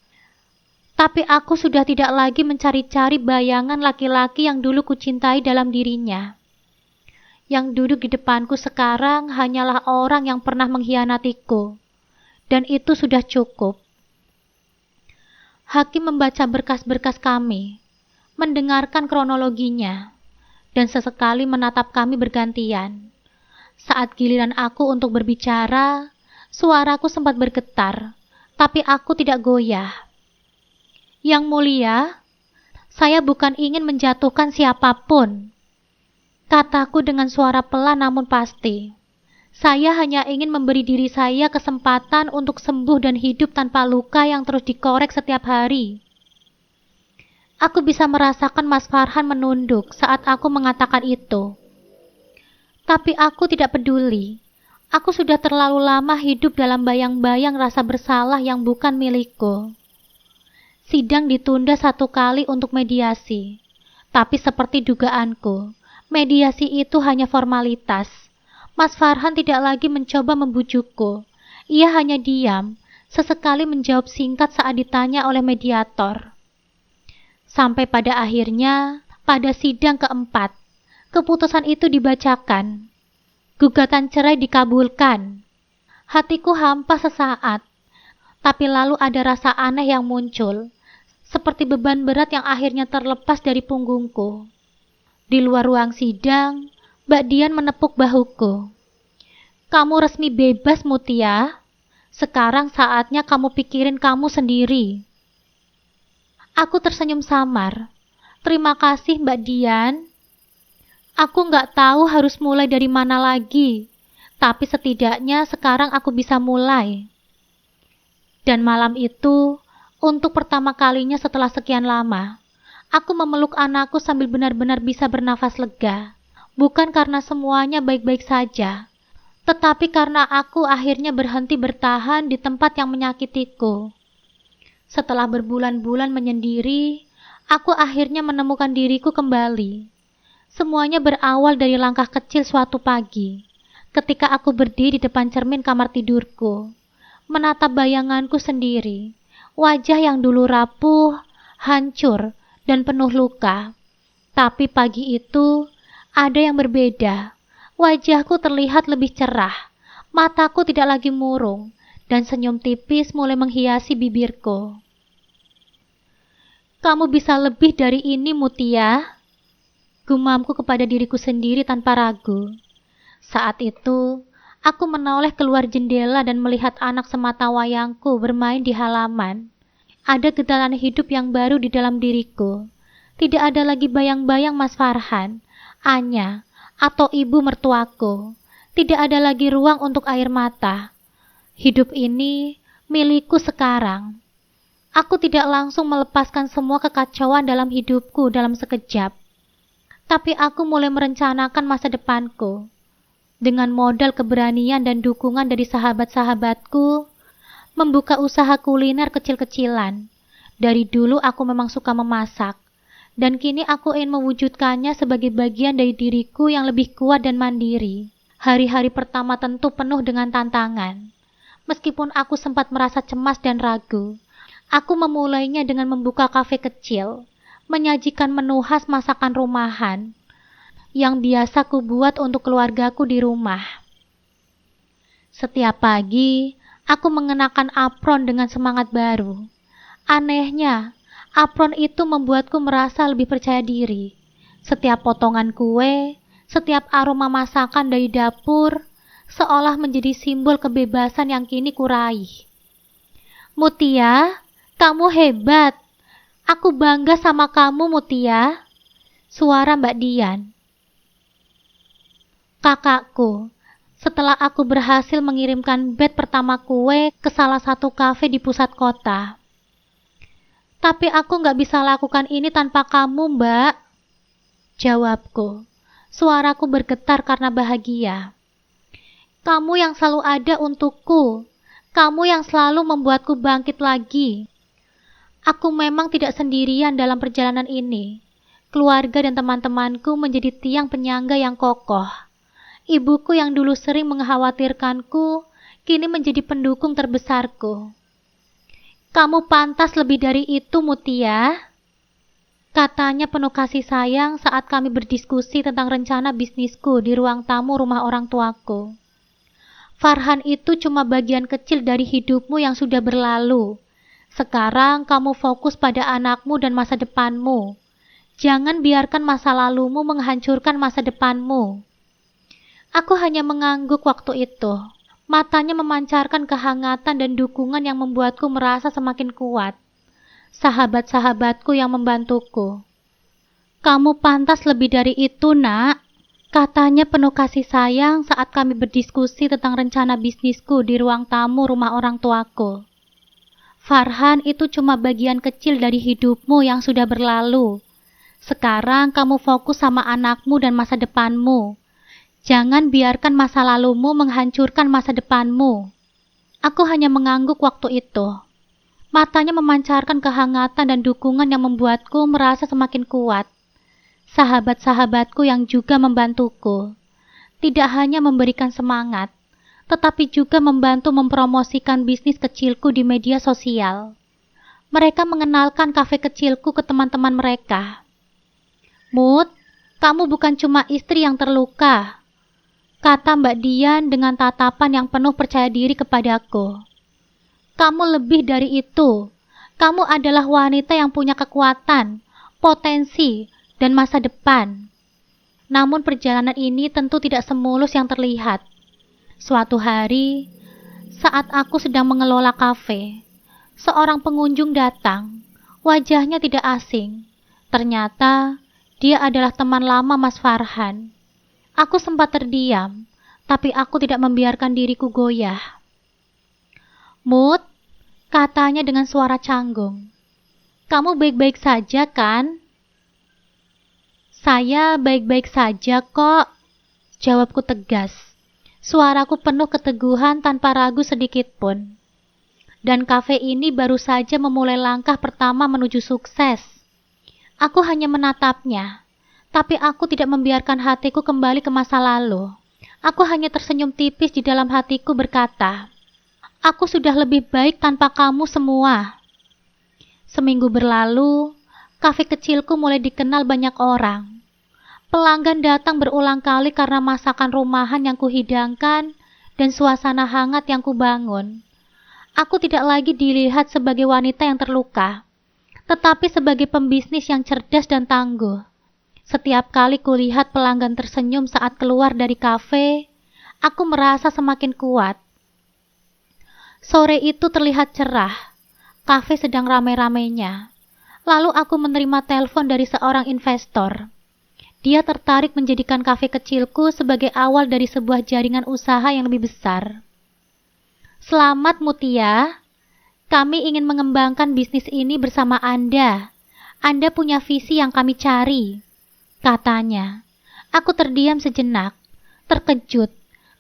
Tapi aku sudah tidak lagi mencari-cari bayangan laki-laki yang dulu kucintai dalam dirinya. Yang duduk di depanku sekarang hanyalah orang yang pernah mengkhianatiku. Dan itu sudah cukup. Hakim membaca berkas-berkas kami, mendengarkan kronologinya, dan sesekali menatap kami bergantian. Saat giliran aku untuk berbicara, suaraku sempat bergetar, tapi aku tidak goyah. Yang mulia, saya bukan ingin menjatuhkan siapapun, kataku dengan suara pelan namun pasti. Saya hanya ingin memberi diri saya kesempatan untuk sembuh dan hidup tanpa luka yang terus dikorek setiap hari. Aku bisa merasakan Mas Farhan menunduk saat aku mengatakan itu. Tapi aku tidak peduli. Aku sudah terlalu lama hidup dalam bayang-bayang rasa bersalah yang bukan milikku. Sidang ditunda 1 kali untuk mediasi. Tapi seperti dugaanku, mediasi itu hanya formalitas. Mas Farhan tidak lagi mencoba membujukku. Ia hanya diam, sesekali menjawab singkat saat ditanya oleh mediator. Sampai pada akhirnya, pada sidang keempat, keputusan itu dibacakan. Gugatan cerai dikabulkan. Hatiku hampa sesaat, tapi lalu ada rasa aneh yang muncul, seperti beban berat yang akhirnya terlepas dari punggungku. Di luar ruang sidang, Mbak Dian menepuk bahuku. Kamu resmi bebas, Mutia. Sekarang saatnya kamu pikirin kamu sendiri. Aku tersenyum samar. Terima kasih, Mbak Dian. Aku nggak tahu harus mulai dari mana lagi, tapi setidaknya sekarang aku bisa mulai. Dan malam itu, untuk pertama kalinya setelah sekian lama, aku memeluk anakku sambil benar-benar bisa bernafas lega. Bukan karena semuanya baik-baik saja, tetapi karena aku akhirnya berhenti bertahan di tempat yang menyakitiku. Setelah berbulan-bulan menyendiri, aku akhirnya menemukan diriku kembali. Semuanya berawal dari langkah kecil suatu pagi, ketika aku berdiri di depan cermin kamar tidurku, menatap bayanganku sendiri, wajah yang dulu rapuh, hancur, dan penuh luka. Tapi pagi itu, ada yang berbeda. Wajahku terlihat lebih cerah, mataku tidak lagi murung, dan senyum tipis mulai menghiasi bibirku. Kamu bisa lebih dari ini, Mutia. Gumamku kepada diriku sendiri tanpa ragu. Saat itu, aku menoleh keluar jendela dan melihat anak semata wayangku bermain di halaman. Ada getaran hidup yang baru di dalam diriku. Tidak ada lagi bayang-bayang Mas Farhan, Anya, atau ibu mertuaku. Tidak ada lagi ruang untuk air mata. Hidup ini milikku sekarang. Aku tidak langsung melepaskan semua kekacauan dalam hidupku dalam sekejap. Tapi aku mulai merencanakan masa depanku. Dengan modal keberanian dan dukungan dari sahabat-sahabatku, membuka usaha kuliner kecil-kecilan. Dari dulu aku memang suka memasak, dan kini aku ingin mewujudkannya sebagai bagian dari diriku yang lebih kuat dan mandiri. Hari-hari pertama tentu penuh dengan tantangan. Meskipun aku sempat merasa cemas dan ragu, aku memulainya dengan membuka kafe kecil, menyajikan menu khas masakan rumahan yang biasa ku buat untuk keluargaku di rumah. Setiap pagi, aku mengenakan apron dengan semangat baru. Anehnya, apron itu membuatku merasa lebih percaya diri. Setiap potongan kue, setiap aroma masakan dari dapur, seolah menjadi simbol kebebasan yang kini kuraih. Mutia, kamu hebat. Aku bangga sama kamu, Mutia. Suara Mbak Dian. Kakakku, setelah aku berhasil mengirimkan bed pertama kue ke salah satu kafe di pusat kota. Tapi aku nggak bisa lakukan ini tanpa kamu, Mbak. Jawabku. Suaraku bergetar karena bahagia. Kamu yang selalu ada untukku. Kamu yang selalu membuatku bangkit lagi. Aku memang tidak sendirian dalam perjalanan ini. Keluarga dan teman-temanku menjadi tiang penyangga yang kokoh. Ibuku yang dulu sering mengkhawatirkanku, kini menjadi pendukung terbesarku. Kamu pantas lebih dari itu, Mutia. Katanya penuh kasih sayang saat kami berdiskusi tentang rencana bisnisku di ruang tamu rumah orang tuaku. Farhan itu cuma bagian kecil dari hidupmu yang sudah berlalu. Sekarang kamu fokus pada anakmu dan masa depanmu. Jangan biarkan masa lalumu menghancurkan masa depanmu. Aku hanya mengangguk waktu itu. Matanya memancarkan kehangatan dan dukungan yang membuatku merasa semakin kuat. Sahabat-sahabatku yang membantuku. Kamu pantas lebih dari itu, Nak. Katanya penuh kasih sayang saat kami berdiskusi tentang rencana bisnisku di ruang tamu rumah orang tuaku. Farhan itu cuma bagian kecil dari hidupmu yang sudah berlalu. Sekarang kamu fokus sama anakmu dan masa depanmu. Jangan biarkan masa lalumu menghancurkan masa depanmu. Aku hanya mengangguk waktu itu. Matanya memancarkan kehangatan dan dukungan yang membuatku merasa semakin kuat. Sahabat-sahabatku yang juga membantuku. Tidak hanya memberikan semangat, tetapi juga membantu mempromosikan bisnis kecilku di media sosial. Mereka mengenalkan kafe kecilku ke teman-teman mereka. Mut, kamu bukan cuma istri yang terluka, kata Mbak Dian dengan tatapan yang penuh percaya diri kepadaku. Kamu lebih dari itu. Kamu adalah wanita yang punya kekuatan, potensi, dan masa depan. Namun perjalanan ini tentu tidak semulus yang terlihat. Suatu hari, saat aku sedang mengelola kafe, seorang pengunjung datang. Wajahnya tidak asing. Ternyata, dia adalah teman lama Mas Farhan. Aku sempat terdiam, tapi aku tidak membiarkan diriku goyah. Mut, katanya dengan suara canggung. Kamu baik-baik saja kan? Saya baik-baik saja kok, jawabku tegas. Suaraku penuh keteguhan tanpa ragu sedikit pun. Dan kafe ini baru saja memulai langkah pertama menuju sukses. Aku hanya menatapnya, tapi aku tidak membiarkan hatiku kembali ke masa lalu. Aku hanya tersenyum tipis di dalam hatiku berkata, aku sudah lebih baik tanpa kamu semua. Seminggu berlalu, kafe kecilku mulai dikenal banyak orang. Pelanggan datang berulang kali karena masakan rumahan yang kuhidangkan dan suasana hangat yang kubangun. Aku tidak lagi dilihat sebagai wanita yang terluka, tetapi sebagai pembisnis yang cerdas dan tangguh. Setiap kali kulihat pelanggan tersenyum saat keluar dari kafe, aku merasa semakin kuat. Sore itu terlihat cerah, kafe sedang ramai-ramainya. Lalu aku menerima telepon dari seorang investor. Dia tertarik menjadikan kafe kecilku sebagai awal dari sebuah jaringan usaha yang lebih besar. Selamat Mutia, kami ingin mengembangkan bisnis ini bersama Anda. Anda punya visi yang kami cari, katanya. Aku terdiam sejenak, terkejut,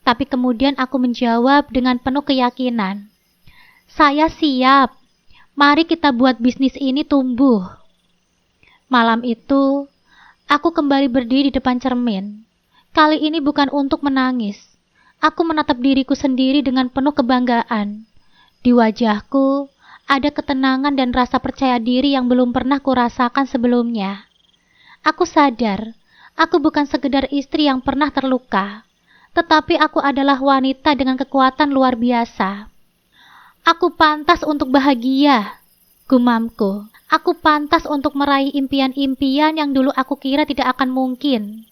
tapi kemudian aku menjawab dengan penuh keyakinan. Saya siap. Mari kita buat bisnis ini tumbuh. Malam itu, aku kembali berdiri di depan cermin. Kali ini bukan untuk menangis. Aku menatap diriku sendiri dengan penuh kebanggaan. Di wajahku, ada ketenangan dan rasa percaya diri yang belum pernah kurasakan sebelumnya. Aku sadar, aku bukan sekedar istri yang pernah terluka, tetapi aku adalah wanita dengan kekuatan luar biasa. Aku pantas untuk bahagia, gumamku. Aku pantas untuk meraih impian-impian yang dulu aku kira tidak akan mungkin.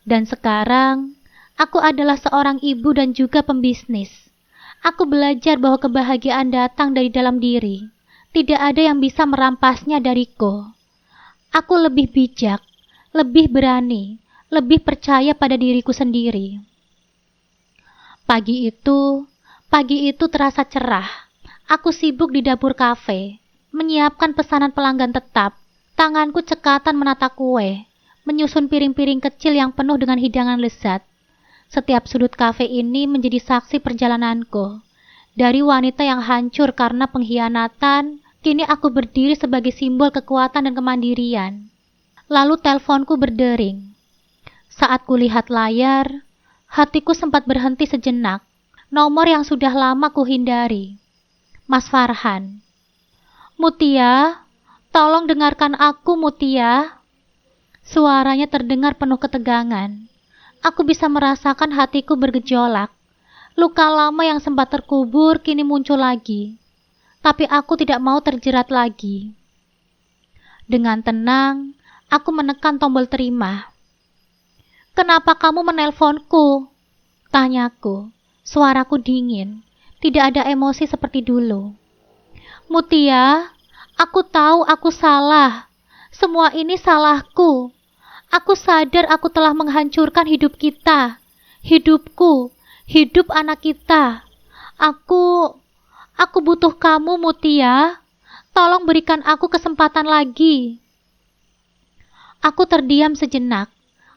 Dan sekarang, aku adalah seorang ibu dan juga pembisnis. Aku belajar bahwa kebahagiaan datang dari dalam diri. Tidak ada yang bisa merampasnya dariku. Aku lebih bijak, lebih berani, lebih percaya pada diriku sendiri. Pagi itu terasa cerah. Aku sibuk di dapur kafe, menyiapkan pesanan pelanggan tetap. Tanganku cekatan menata kue, menyusun piring-piring kecil yang penuh dengan hidangan lezat. Setiap sudut kafe ini menjadi saksi perjalananku. Dari wanita yang hancur karena pengkhianatan, kini aku berdiri sebagai simbol kekuatan dan kemandirian. Lalu teleponku berdering. Saat kulihat layar, hatiku sempat berhenti sejenak. Nomor yang sudah lama kuhindari. Mas Farhan. Mutia, tolong dengarkan aku, Mutia. Suaranya terdengar penuh ketegangan. Aku bisa merasakan hatiku bergejolak. Luka lama yang sempat terkubur kini muncul lagi. Tapi aku tidak mau terjerat lagi. Dengan tenang, aku menekan tombol terima. Kenapa kamu menelponku? Tanyaku. Suaraku dingin. Tidak ada emosi seperti dulu. Mutia, aku tahu aku salah. Semua ini salahku. Aku sadar aku telah menghancurkan hidup kita. Hidupku, hidup anak kita. Aku butuh kamu, Mutia. Tolong berikan aku kesempatan lagi. Aku terdiam sejenak.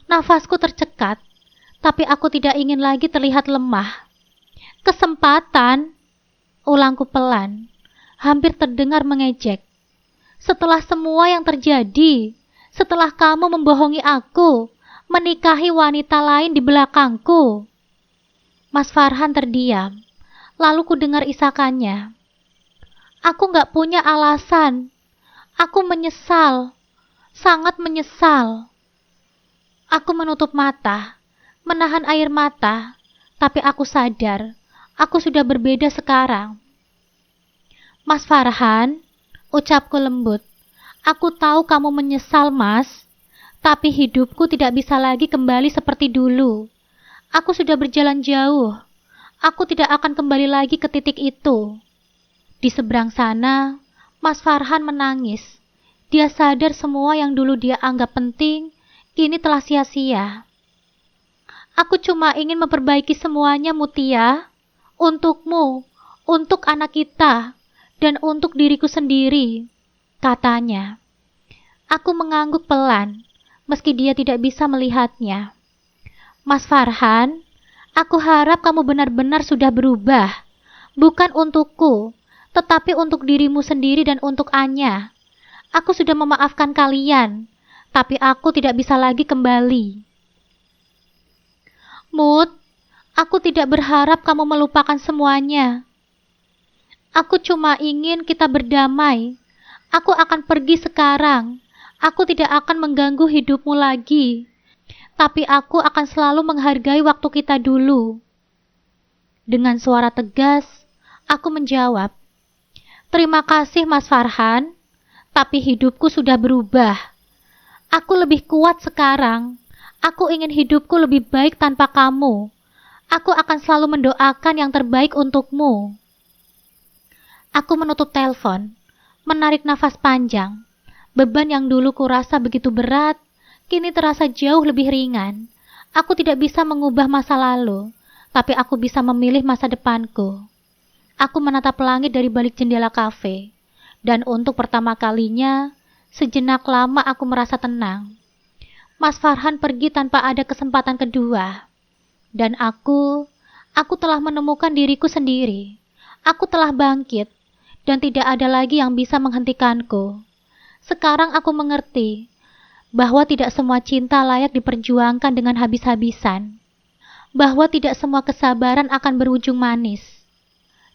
Nafasku tercekat. Tapi aku tidak ingin lagi terlihat lemah. Kesempatan? Ulangku pelan. Hampir terdengar mengejek. Setelah semua yang terjadi, setelah kamu membohongi aku, menikahi wanita lain di belakangku. Mas Farhan terdiam. Lalu ku dengar isakannya. Aku gak punya alasan. Aku menyesal. Sangat menyesal. Aku menutup mata, menahan air mata, tapi aku sadar, aku sudah berbeda sekarang. Mas Farhan, ucapku lembut. Aku tahu kamu menyesal, Mas. Tapi hidupku tidak bisa lagi kembali seperti dulu. Aku sudah berjalan jauh. Aku tidak akan kembali lagi ke titik itu. Di seberang sana, Mas Farhan menangis. Dia sadar semua yang dulu dia anggap penting, kini telah sia-sia. Aku cuma ingin memperbaiki semuanya, Mutia. Untukmu, untuk anak kita. Dan untuk diriku sendiri, katanya. Aku mengangguk pelan, meski dia tidak bisa melihatnya. Mas Farhan, aku harap kamu benar-benar sudah berubah. Bukan untukku, tetapi untuk dirimu sendiri dan untuk Anya. Aku sudah memaafkan kalian, tapi aku tidak bisa lagi kembali. Mut, aku tidak berharap kamu melupakan semuanya. Aku cuma ingin kita berdamai. Aku akan pergi sekarang. Aku tidak akan mengganggu hidupmu lagi. Tapi aku akan selalu menghargai waktu kita dulu. Dengan suara tegas, aku menjawab. Terima kasih, Mas Farhan. Tapi hidupku sudah berubah. Aku lebih kuat sekarang. Aku ingin hidupku lebih baik tanpa kamu. Aku akan selalu mendoakan yang terbaik untukmu. Aku menutup telepon, menarik nafas panjang. Beban yang dulu kurasa begitu berat, kini terasa jauh lebih ringan. Aku tidak bisa mengubah masa lalu, tapi aku bisa memilih masa depanku. Aku menatap langit dari balik jendela kafe, dan untuk pertama kalinya, sejenak lama aku merasa tenang. Mas Farhan pergi tanpa ada kesempatan kedua. Dan aku telah menemukan diriku sendiri. Aku telah bangkit. Dan tidak ada lagi yang bisa menghentikanku. Sekarang aku mengerti bahwa tidak semua cinta layak diperjuangkan dengan habis-habisan. Bahwa tidak semua kesabaran akan berujung manis.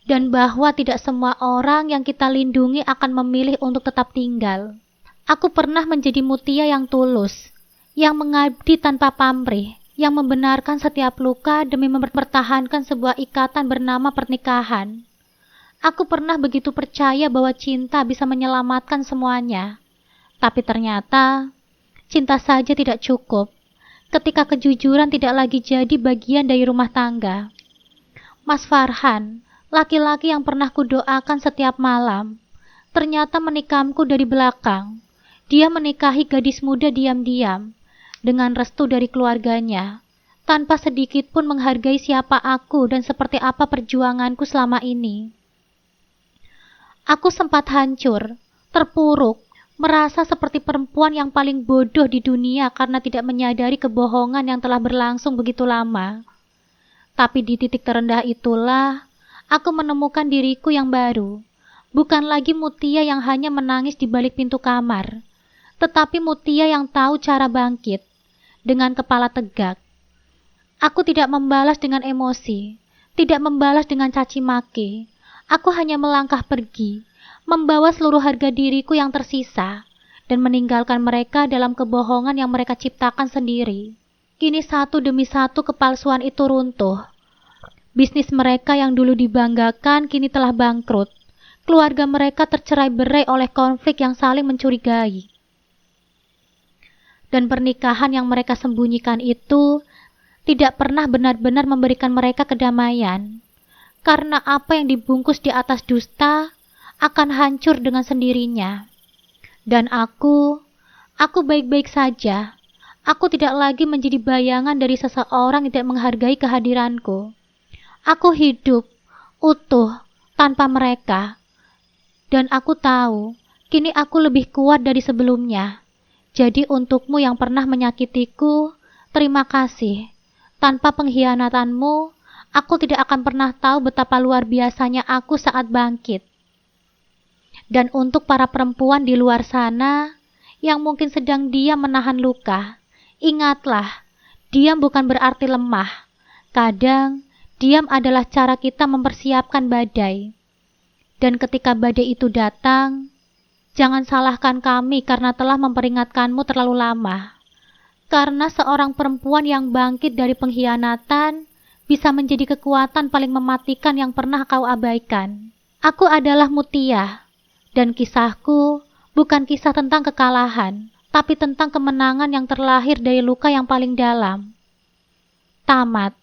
Dan bahwa tidak semua orang yang kita lindungi akan memilih untuk tetap tinggal. Aku pernah menjadi Mutia yang tulus, yang mengabdi tanpa pamrih, yang membenarkan setiap luka demi mempertahankan sebuah ikatan bernama pernikahan. Aku pernah begitu percaya bahwa cinta bisa menyelamatkan semuanya. Tapi ternyata, cinta saja tidak cukup. Ketika kejujuran tidak lagi jadi bagian dari rumah tangga. Mas Farhan, laki-laki yang pernah kudoakan setiap malam, ternyata menikahku dari belakang. Dia menikahi gadis muda diam-diam, dengan restu dari keluarganya, tanpa sedikit pun menghargai siapa aku dan seperti apa perjuanganku selama ini. Aku sempat hancur, terpuruk, merasa seperti perempuan yang paling bodoh di dunia karena tidak menyadari kebohongan yang telah berlangsung begitu lama. Tapi di titik terendah itulah, aku menemukan diriku yang baru. Bukan lagi Mutia yang hanya menangis di balik pintu kamar, tetapi Mutia yang tahu cara bangkit, dengan kepala tegak. Aku tidak membalas dengan emosi, tidak membalas dengan caci maki. Aku hanya melangkah pergi, membawa seluruh harga diriku yang tersisa, dan meninggalkan mereka dalam kebohongan yang mereka ciptakan sendiri. Kini satu demi satu kepalsuan itu runtuh. Bisnis mereka yang dulu dibanggakan kini telah bangkrut. Keluarga mereka tercerai-berai oleh konflik yang saling mencurigai. Dan pernikahan yang mereka sembunyikan itu tidak pernah benar-benar memberikan mereka kedamaian. Karena apa yang dibungkus di atas dusta akan hancur dengan sendirinya. Dan aku baik-baik saja. Aku tidak lagi menjadi bayangan dari seseorang yang tidak menghargai kehadiranku. Aku hidup, utuh, tanpa mereka. Dan aku tahu, kini aku lebih kuat dari sebelumnya. Jadi untukmu yang pernah menyakitiku, terima kasih. Tanpa pengkhianatanmu, aku tidak akan pernah tahu betapa luar biasanya aku saat bangkit. Dan untuk para perempuan di luar sana, yang mungkin sedang diam menahan luka, ingatlah, diam bukan berarti lemah. Kadang, diam adalah cara kita mempersiapkan badai. Dan ketika badai itu datang, jangan salahkan kami karena telah memperingatkanmu terlalu lama. Karena seorang perempuan yang bangkit dari pengkhianatan bisa menjadi kekuatan paling mematikan yang pernah kau abaikan. Aku adalah Mutia, dan kisahku bukan kisah tentang kekalahan, tapi tentang kemenangan yang terlahir dari luka yang paling dalam. Tamat.